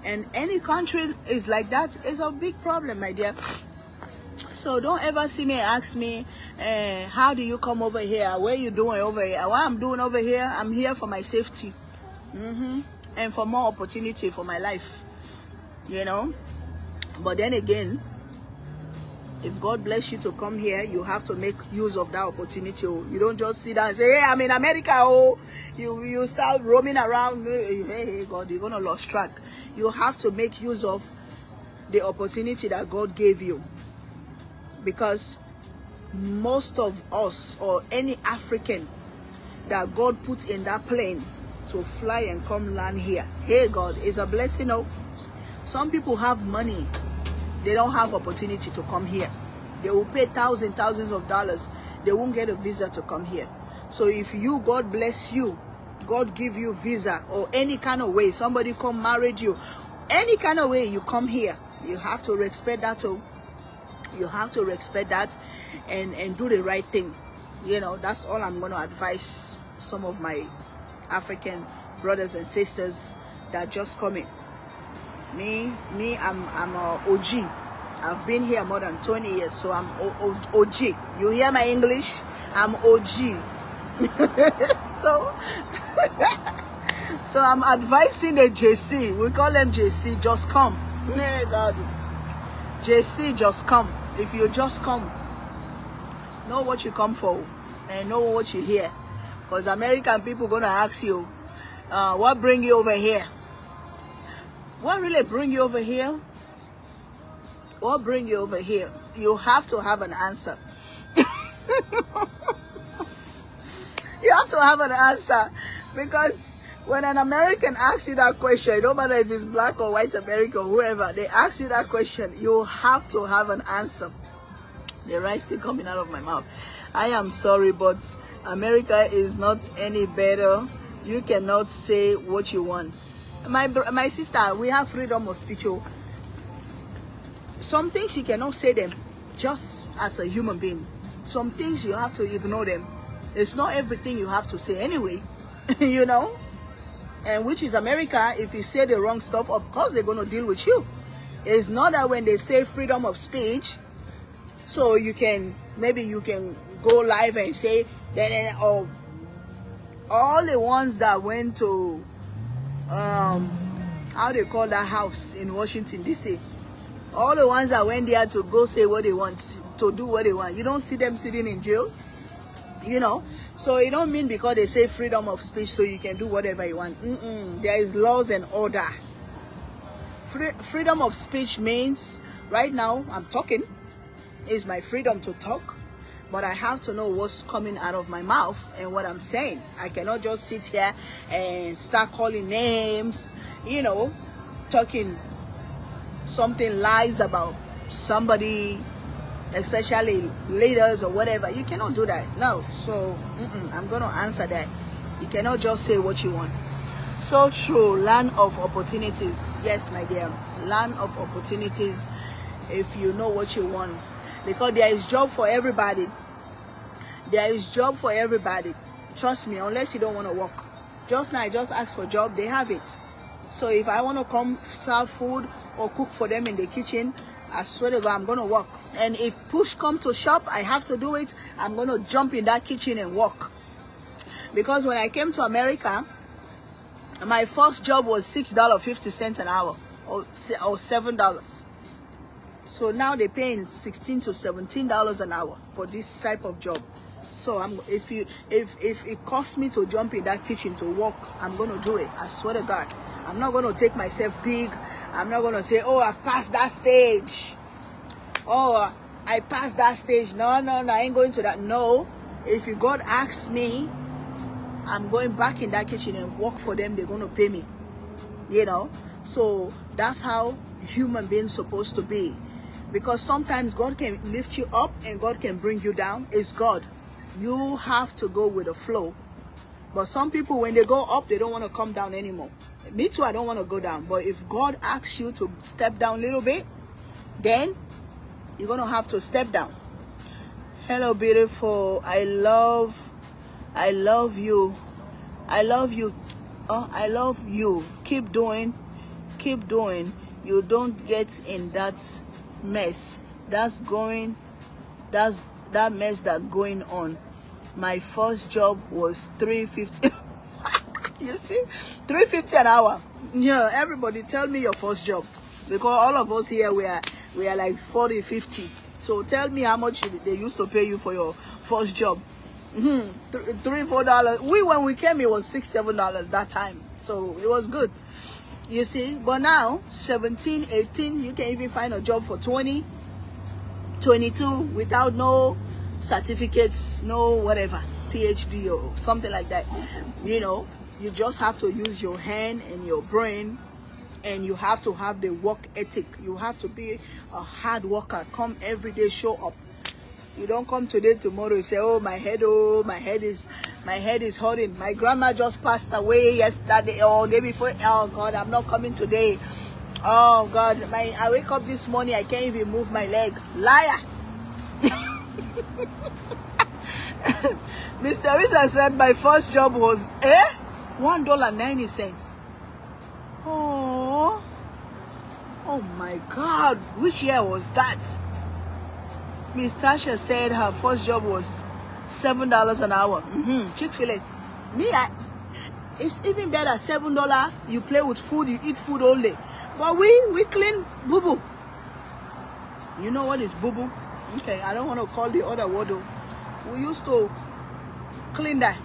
And any country is like that, is a big problem, my dear. So don't ever see me and ask me, how do you come over here? What are you doing over here? What I'm doing over here, I'm here for my safety. And for more opportunity for my life. You know? But then again, if God bless you to come here, you have to make use of that opportunity. You don't just sit down and say, hey, I'm in America. Oh, you start roaming around. Hey, God, you're going to lose track. You have to make use of the opportunity that God gave you. Because most of us, or any African that God puts in that plane to fly and come land here, hey, God, is a blessing. Oh, some people have money. They don't have opportunity to come here. They will pay thousands of dollars. They won't get a visa to come here. So if you, God bless you, God give you visa or any kind of way, somebody come married you, any kind of way you come here, you have to respect that too. You have to respect that and do the right thing. You know, that's all I'm going to advise some of my African brothers and sisters that just coming. Me, I'm a OG. I've been here more than 20 years, so I'm OG. You hear my English? I'm OG. So I'm advising the JC. We call them JC. Just come. Hey God. JC, just come. If you just come, know what you come for and know what you hear. Because American people gonna ask you, what bring you over here? What really bring you over here? What bring you over here? You have to have an answer. You have to have an answer. Because when an American asks you that question, no matter if it's black or white American or whoever, they ask you that question, you have to have an answer. The rice still coming out of my mouth. I am sorry, but America is not any better. You cannot say what you want. My sister, we have freedom of speech. Some things you cannot say them just as a human being. Some things you have to ignore them. It's not everything you have to say anyway. You know? And which is America, if you say the wrong stuff, of course they're going to deal with you. It's not that when they say freedom of speech, so you can, maybe you can go live and say, all the ones that went to, how they call that house in Washington, D.C., all the ones that went there to go say what they want, to do what they want, you don't see them sitting in jail. You know, so it don't mean because they say freedom of speech so you can do whatever you want. There is laws and order. Freedom of speech means right now I'm talking. It's my freedom to talk, but I have to know what's coming out of my mouth and what I'm saying. I cannot just sit here and start calling names, you know, talking something lies about somebody, especially leaders or whatever. You cannot do that. No. So I'm going to answer that. You cannot just say what you want. So true. Land of opportunities. Yes, my dear. Land of opportunities, if you know what you want. Because there is job for everybody. There is job for everybody. Trust me, unless you don't want to work. Just now, I just asked for job. They have it. So if I want to come serve food or cook for them in the kitchen, I swear to God, I'm going to work. And if push come to shop, I have to do it. I'm going to jump in that kitchen and work. Because when I came to America, my first job was $6.50 an hour or $7. So now they're paying $16 to $17 an hour for this type of job. So if it costs me to jump in that kitchen to work, I'm going to do it. I swear to God. I'm not going to take myself big. I'm not going to say, oh, I've passed that stage. Oh, I passed that stage. No, I ain't going to that. No. If God asks me, I'm going back in that kitchen and work for them. They're going to pay me. You know? So that's how human beings supposed to be. Because sometimes God can lift you up and God can bring you down. It's God. You have to go with the flow. But some people, when they go up, they don't want to come down anymore. Me too, I don't want to go down. But if God asks you to step down a little bit, then you're going to have to step down. Hello, beautiful. I love you. I love you. Oh, I love you. Keep doing. You don't get in that mess. That mess that's going on. My first job was $3.50. You see, $3.50 an hour. Yeah, everybody tell me your first job, because all of us here we are like 40, 50. So tell me how much they used to pay you for your first job. $3, $4. When we came, it was $6, $7 that time. So it was good. You see, but now 17, 18, you can even find a job for 20, 22 without no certificates, no whatever, PhD or something like that. You know, you just have to use your hand and your brain, and you have to have the work ethic. You have to be a hard worker. Come every day, show up. You don't come today, tomorrow, you say, oh, my head is hurting. My grandma just passed away yesterday or day before. Oh God, I'm not coming today. Oh God, I wake up this morning, I can't even move my leg. Liar. Mr. Risa said my first job was $1.90. Oh my God, which year was that? Miss Tasha said her first job was $7 an hour. Chick-fil-A. It's even better. $7. You play with food, you eat food all day. But we clean boo-boo. You know what is boo-boo? Okay, I don't want to call the other word though. We used to clean that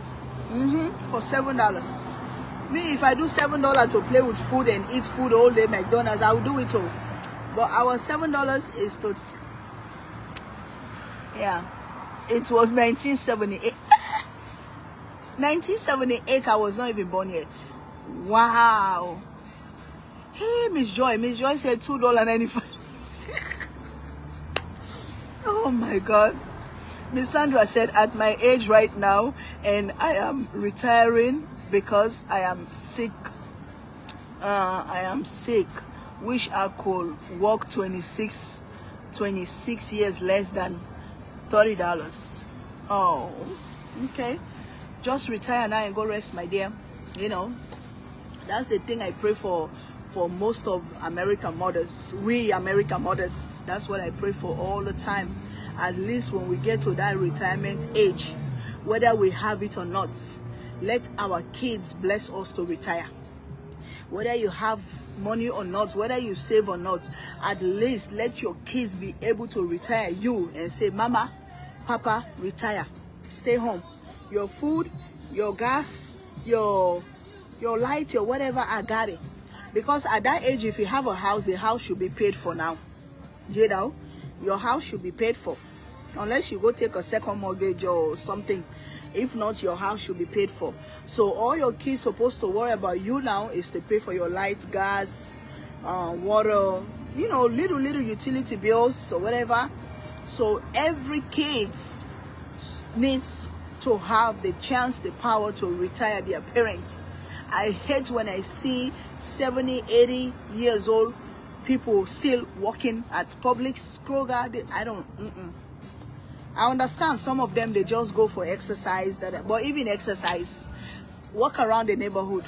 for $7. Me, if I do $7 to play with food and eat food all day, McDonald's, I will do it all. But our $7 is to... Yeah, it was 1978. 1978, I was not even born yet. Wow. Hey, Miss Joy. Miss Joy said $2.95. Oh my God. Miss Sandra said, at my age right now, and I am retiring because I am sick. Wish I could work 26 years less than $30. Oh, okay. Just retire now and go rest, my dear. You know, that's the thing I pray for most of American mothers. We American mothers, that's what I pray for all the time. At least when we get to that retirement age, whether we have it or not, let our kids bless us to retire. Whether you have money or not, whether you save or not, at least let your kids be able to retire you and say, Mama, Papa, retire. Stay home. Your food, your gas, your light, your whatever, I got it. Because at that age, if you have a house, the house should be paid for now. You know, your house should be paid for. Unless you go take a second mortgage or something. If not, your house should be paid for. So all your kids supposed to worry about you now is to pay for your light, gas, water, you know, little utility bills or whatever. So every kid needs to have the chance, the power to retire their parent. I hate when I see 70, 80 years old people still working at Publix, Kroger. I don't, I understand some of them, they just go for exercise, but even exercise, walk around the neighborhood,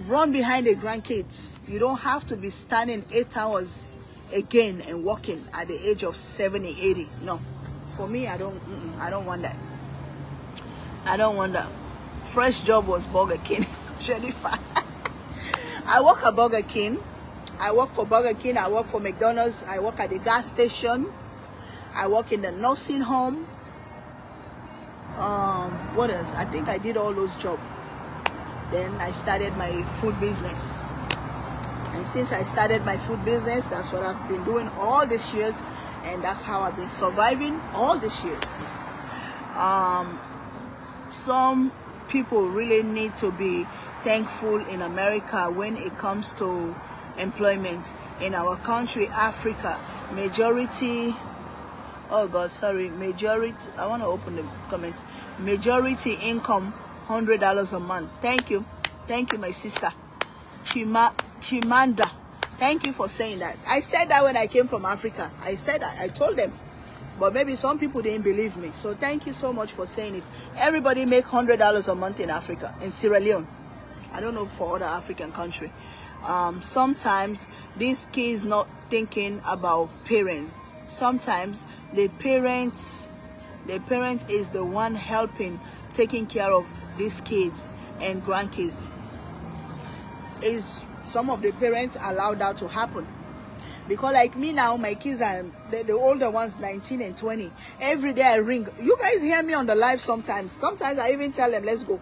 run behind the grandkids. You don't have to be standing 8 hours again and walking at the age of 70, 80. No, for me, I don't want that. I don't want that. First job was Burger King. Jennifer. I work at Burger King. I work for Burger King. I work for McDonald's. I work at the gas station. I work in the nursing home. What else? I think I did all those jobs. Then I started my food business. And since I started my food business, that's what I've been doing all these years. And that's how I've been surviving all these years. Some people really need to be thankful in America when it comes to employment. In our country, Africa, majority, oh God, sorry, majority, I want to open the comments. Majority income, $100 a month. Thank you, my sister Chimanda. Thank you for saying that. I said that when I came from Africa. I said that, I told them. But maybe some people didn't believe me. So thank you so much for saying it. Everybody make $100 a month in Africa, in Sierra Leone. I don't know for other African country. Sometimes these kids not thinking about parent. Sometimes the parent is the one helping, taking care of these kids and grandkids. Is some of the parents allow that to happen? Because like me now, my kids are the older ones, 19 and 20. Every day I ring. You guys hear me on the live sometimes. Sometimes I even tell them, let's go.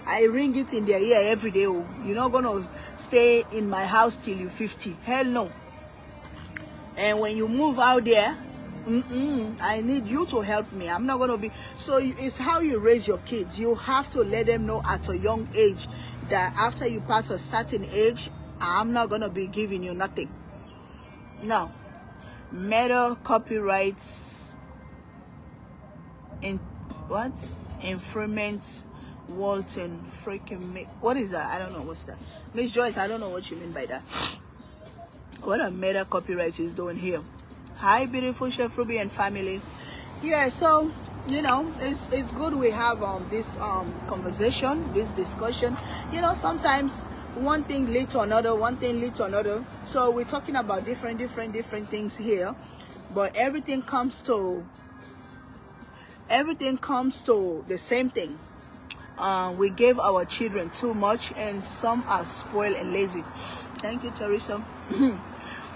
I ring it in their ear every day. Oh, you're not going to stay in my house till you're 50. Hell no. And when you move out there, I need you to help me. I'm not going to be. So it's how you raise your kids. You have to let them know at a young age that after you pass a certain age, I'm not going to be giving you nothing. Now, Meta copyrights in what? Infringement, Walton, freaking what is that? I don't know what's that. Miss Joyce, I don't know what you mean by that. What a Meta copyright is doing here. Hi, beautiful Chef Ruby and family. Yeah, so you know, it's good we have this conversation, this discussion. You know, sometimes one thing leads to another, one thing leads to another. So we're talking about different things here, but everything comes to the same thing. We gave our children too much, and some are spoiled and lazy. Thank you, Teresa.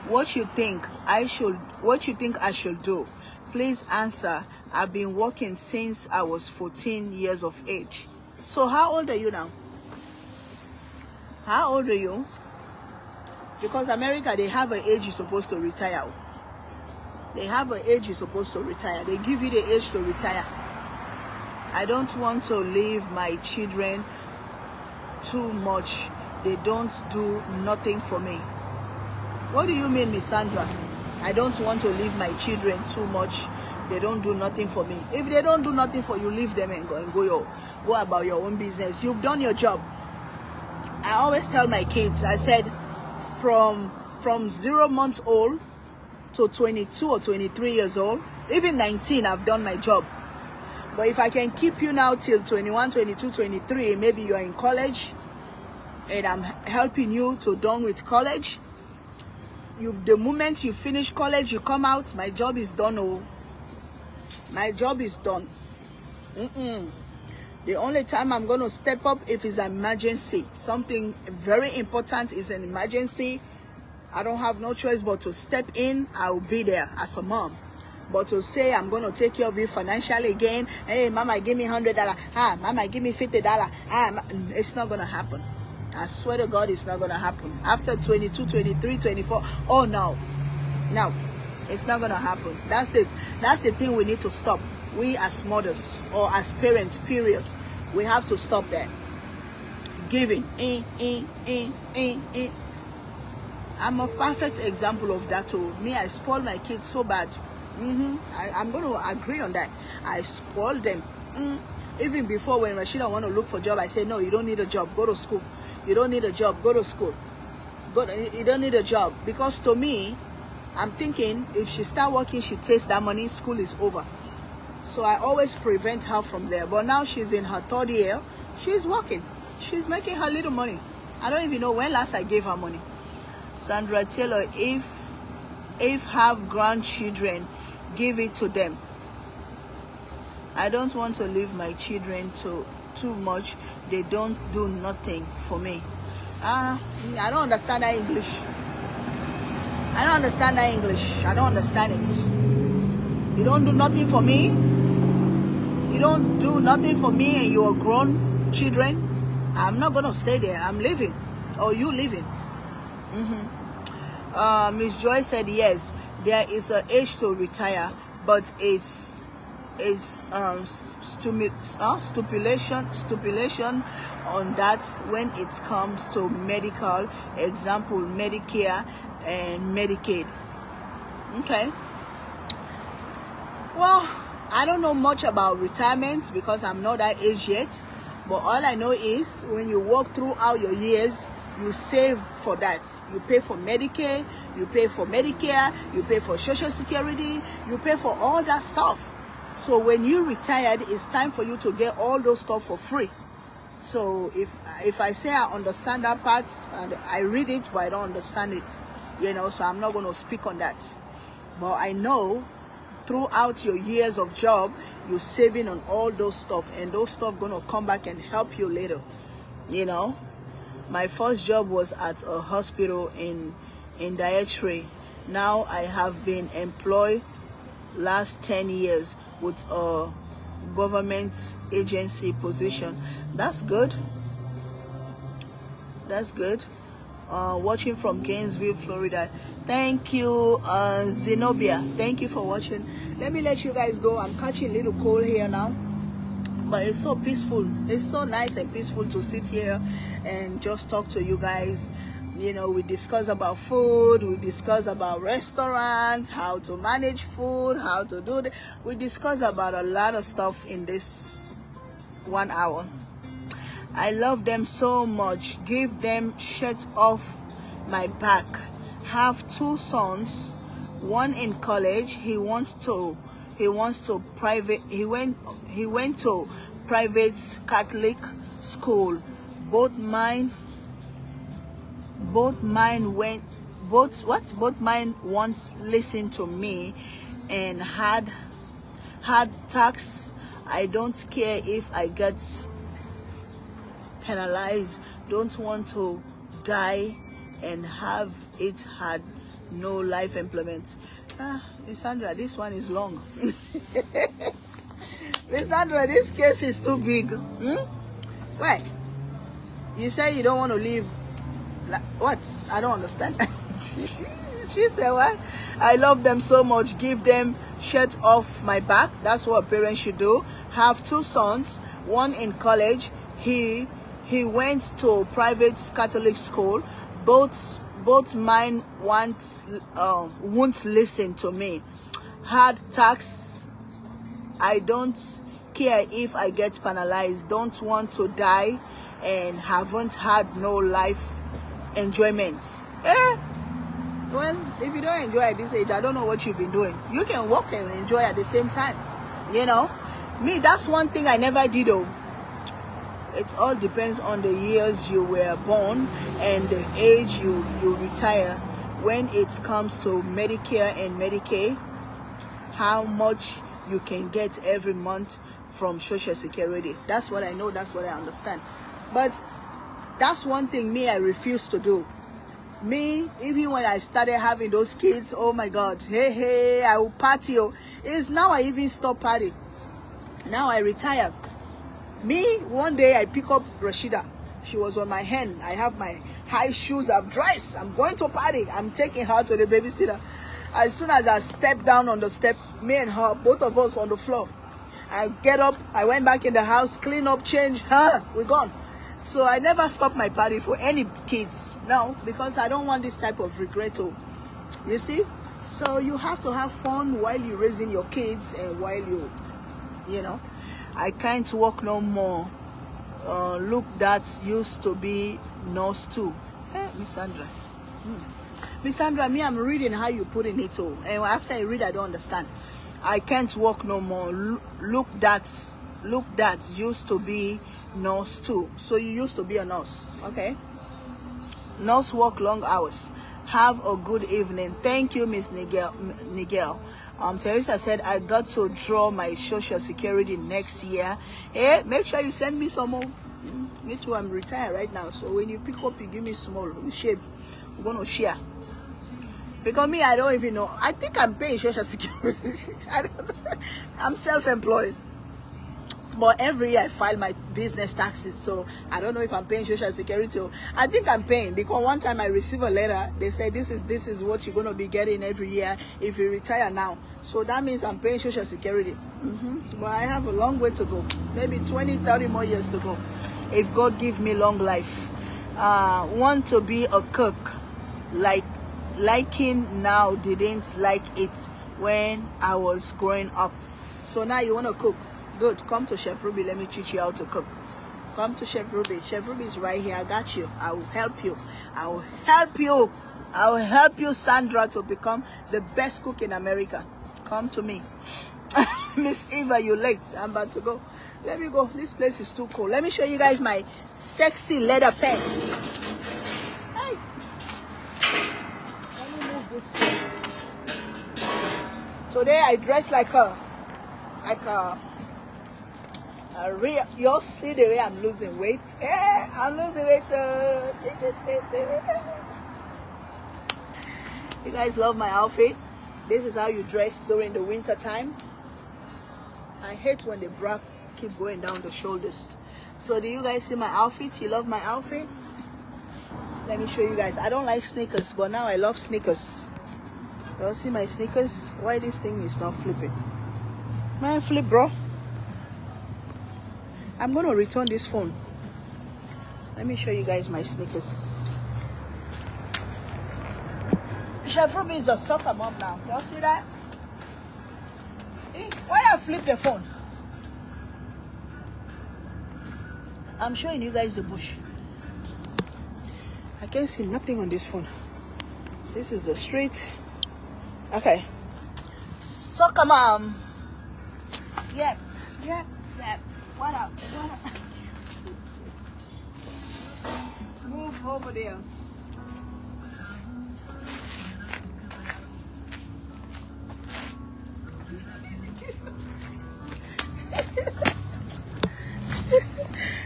What you think I should do? Please answer. I've been working since I was 14 years of age. So how old are you now? How old are you? Because America, they have an age you're supposed to retire. They have an age you're supposed to retire. They give you the age to retire. I don't want to leave my children too much. They don't do nothing for me. What do you mean, Miss Sandra? I don't want to leave my children too much. They don't do nothing for me. If they don't do nothing for you, leave them and go about your own business. You've done your job. I always tell my kids, I said, from 0 months old to 22 or 23 years old, even 19, I've done my job. But if I can keep you now till 21, 22, 23, maybe you're in college and I'm helping you to done with college. The moment you finish college, you come out, my job is done. Oh, my job is done. The only time I'm going to step up if it's an emergency, something very important is an emergency, I don't have no choice but to step in. I will be there as a mom. But to say I'm going to take care of you financially again, hey, mama, give me $100. Mama, give me $50. It's not going to happen. I swear to God, it's not going to happen. After 22, 23, 24, oh no. No, it's not going to happen. That's the thing we need to stop. We as mothers or as parents, period, we have to stop that. Giving. I'm a perfect example of that. Oh, me, I spoil my kids so bad. I'm going to agree on that. I spoil them. Even before, when Rashida want to look for a job, I say, no, you don't need a job. Go to school. You don't need a job. Go to school. You don't need a job. Because to me, I'm thinking if she start working, she takes that money, school is over. So I always prevent her from there. But now she's in her 3rd year. She's working. She's making her little money. I don't even know when last I gave her money. Sandra Taylor, if have grandchildren, give it to them. I don't want to leave my children too much. They don't do nothing for me. I don't understand that English. I don't understand that English. I don't understand it. You don't do nothing for me. You don't do nothing for me and you're grown children. I'm not going to stay there. I'm leaving. Or you leaving. Miss Joy said, yes, there is an age to retire, but it's stipulation on that when it comes to medical, example, Medicare and Medicaid. Okay. Well, I don't know much about retirement because I'm not that age yet. But all I know is when you walk throughout your years, you save for that. You pay for Medicare, you pay for Medicare, you pay for Social Security, you pay for all that stuff. So when you retired, it's time for you to get all those stuff for free. So if I say I understand that part, and I read it, but I don't understand it, you know, so I'm not going to speak on that. But I know throughout your years of job, you're saving on all those stuff, and those stuff going to come back and help you later, you know. My first job was at a hospital in Dietary. Now I have been employed last 10 years with a government agency position. That's good. That's good. Watching from Gainesville, Florida. Thank you, Zenobia. Thank you for watching. Let me let you guys go. I'm catching a little cold here now. But it's so peaceful. It's so nice and peaceful to sit here and just talk to you guys. You know, we discuss about food, we discuss about restaurants, how to manage food, how to do it. We discuss about a lot of stuff in this 1 hour. I love them so much. Give them shirt off my back. Have 2 sons, one in college. He went to private Catholic school. Both mine once listened to me and had tax. I don't care if I get penalized. Don't want to die and have it had no life implement. Lissandra, this one is long. Lissandra, this case is too big. Why? You say you don't want to leave. What? I don't understand. She said what? I love them so much. Give them shirt off my back. That's what parents should do. Have 2 sons, one in college. He went to private Catholic school. Both mine won't listen to me. Hard tax. I don't care if I get penalized. Don't want to die and haven't had no life enjoyment. Well, if you don't enjoy at this age, I don't know what you've been doing. You can work and enjoy at the same time. You know, me, that's one thing I never did though. It all depends on the years you were born and the age you retire. When it comes to Medicare and Medicaid, how much you can get every month from Social Security. That's what I know. That's what I understand. But that's one thing me, I refuse to do. Me, even when I started having those kids, oh my God, hey, I will party. It's now I even stop partying. Now I retire. Me, one day I pick up Rashida. She was on my hand. I have my high shoes. I've dressed. I'm going to party. I'm taking her to the babysitter. As soon as I step down on the step, me and her, both of us on the floor. I get up. I went back in the house, clean up, change. We're gone. So I never stop my party for any kids. No, because I don't want this type of regret. Oh, you see? So you have to have fun while you're raising your kids and while you know. I can't walk no more. Look, that used to be nurse too. Miss Sandra. Miss Sandra, me, I'm reading how you put in it all. And after I read, I don't understand. I can't walk no more. Look, that used to be nurse too. So you used to be a nurse, okay? Nurse work long hours. Have a good evening. Thank you, Miss Nigel. Teresa said, I got to draw my social security next year. Hey, make sure you send me some more. Me too, I'm retired right now. So when you pick up, you give me small. We shape. We're going to share. Because me, I don't even know. I think I'm paying social security. I'm self-employed. But every year I file my business taxes, so I don't know if I'm paying social security. I think I'm paying, because one time I received a letter. They said this is what you're gonna be getting every year if you retire now. So that means I'm paying social security. But I have a long way to go, maybe 20-30 more years to go, if God give me long life. Want to be a cook, liking now, didn't like it when I was growing up. So now you want to cook. Good. Come to Chef Ruby. Let me teach you how to cook. Come to Chef Ruby. Chef Ruby is right here. I got you. I will help you. I will help you. I will help you, Sandra, to become the best cook in America. Come to me. Miss Eva, you're late. I'm about to go. Let me go. This place is too cold. Let me show you guys my sexy leather pants. Hey. Let me move this. Today I dress like a real. You'll see the way I'm losing weight. Yeah, I'm losing weight. You guys love my outfit. This is how you dress during the winter time. I hate when the bra keep going down the shoulders. So do you guys see my outfit? You love my outfit? Let me show you guys. I don't like sneakers, but now I love sneakers. You see my sneakers? Why this thing is not flipping? Man, flip, bro. I'm gonna return this phone. Let me show you guys my sneakers. Chef Ruby is a soccer mom now. Y'all see that? Why I flip the phone? I'm showing you guys the bush. I can't see nothing on this phone. This is the street. Okay. Soccer mom. Yep. What up? Move over there.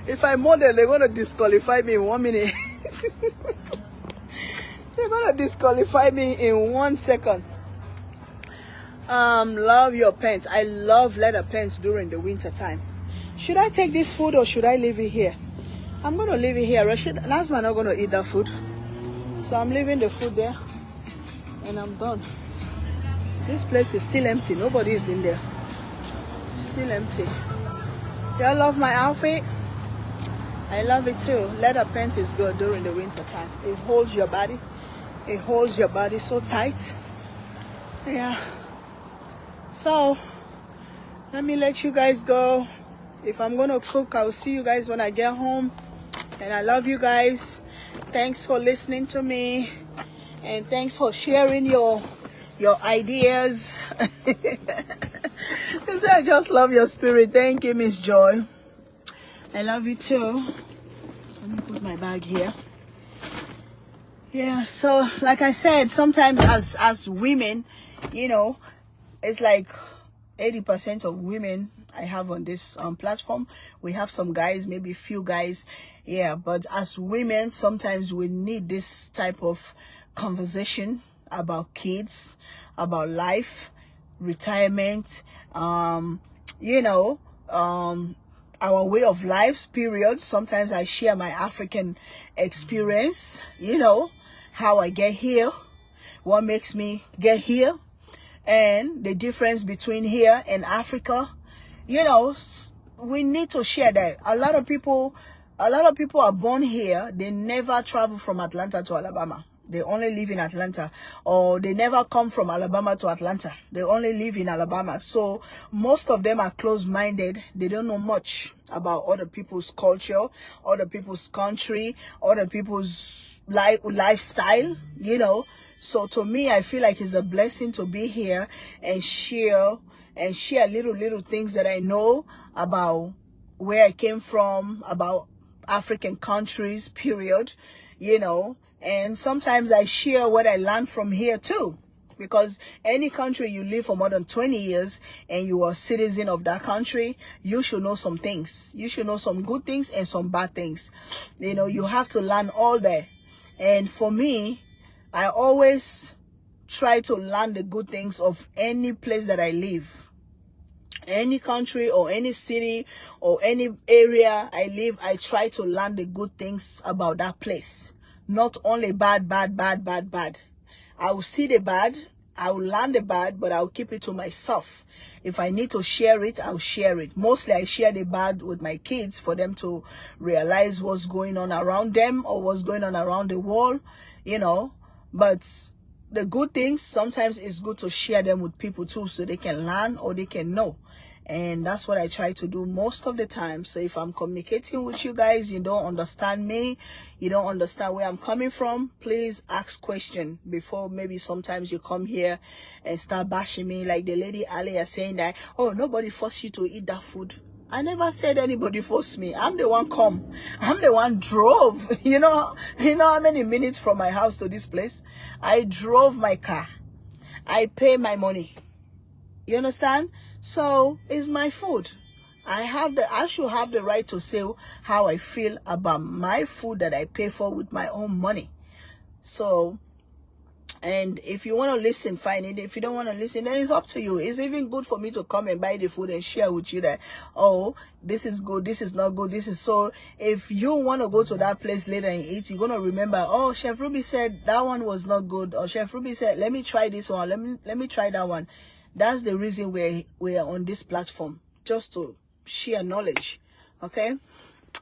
If I model, they're gonna disqualify me in 1 minute. They're gonna disqualify me in 1 second. Love your pants. I love leather pants during the winter time. Should I take this food or should I leave it here? I'm gonna leave it here. Nazma not gonna eat that food, so I'm leaving the food there and I'm done. This place is still empty. Nobody is in there. Still empty. Y'all love my outfit? I love it too. Leather pants is good during the winter time. It holds your body. It holds your body so tight. Yeah. So let me let you guys go. If I'm gonna cook, I'll see you guys when I get home. And I love you guys. Thanks for listening to me, and thanks for sharing your ideas. Because I just love your spirit. Thank you, Miss Joy. I love you too. Let me put my bag here. Yeah, so like I said, sometimes as women, you know, it's like 80% of women I have on this platform. We have some guys, maybe few guys. Yeah, but as women, sometimes we need this type of conversation about kids, about life, retirement, you know, our way of life, period. Sometimes I share my African experience, you know, how I get here, what makes me get here, and the difference between here and Africa. You know, we need to share that. A lot of people A lot of people are born here. They never travel from Atlanta to Alabama. They only live in Atlanta, or they never come from Alabama to Atlanta. They only live in Alabama. So most of them are closed-minded. They don't know much about other people's culture, other people's country, other people's lifestyle, you know. So to me, I feel like it's a blessing to be here and share little things that I know about where I came from, about African countries, period, you know. And sometimes I share what I learned from here too, because any country you live for more than 20 years and you are a citizen of that country, you should know some things. You should know some good things and some bad things. You know, you have to learn all that. And for me, I always try to learn the good things of any place that I live. Any country or any city or any area I live, I try to learn the good things about that place. Not only bad. I will see the bad, I will learn the bad, but I'll keep it to myself. If I need to share it, I'll share it. Mostly I share the bad with my kids for them to realize what's going on around them or what's going on around the world, you know. But the good things, sometimes it's good to share them with people too, so they can learn or they can know. And that's what I try to do most of the time. So if I'm communicating with you guys, you don't understand me, you don't understand where I'm coming from, please ask questions before maybe sometimes you come here and start bashing me like the lady earlier saying that, oh, nobody forced you to eat that food. I never said anybody forced me. I'm the one come. I'm the one drove. You know how many minutes from my house to this place? I drove my car. I pay my money. You understand? So it's my food. I should have the right to say how I feel about my food that I pay for with my own money. So, and if you want to listen, fine. And if you don't want to listen, then it's up to you. It's even good for me to come and buy the food and share with you that, oh, this is good, this is not good, this is so. If you want to go to that place later and eat, you're going to remember, oh, Chef Ruby said that one was not good. Or Chef Ruby said, let me try this one. Let me try that one. That's the reason we are on this platform, just to share knowledge. Okay?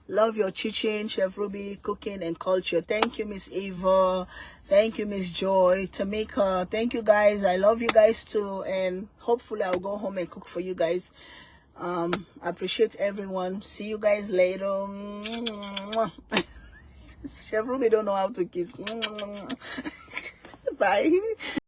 Love your teaching, Chef Ruby, cooking and culture. Thank you, Miss Eva. Thank you, Miss Joy, Tamika. Thank you, guys. I love you guys too. And hopefully I'll go home and cook for you guys. I appreciate everyone. See you guys later. Chef Ruby don't know how to kiss. Bye.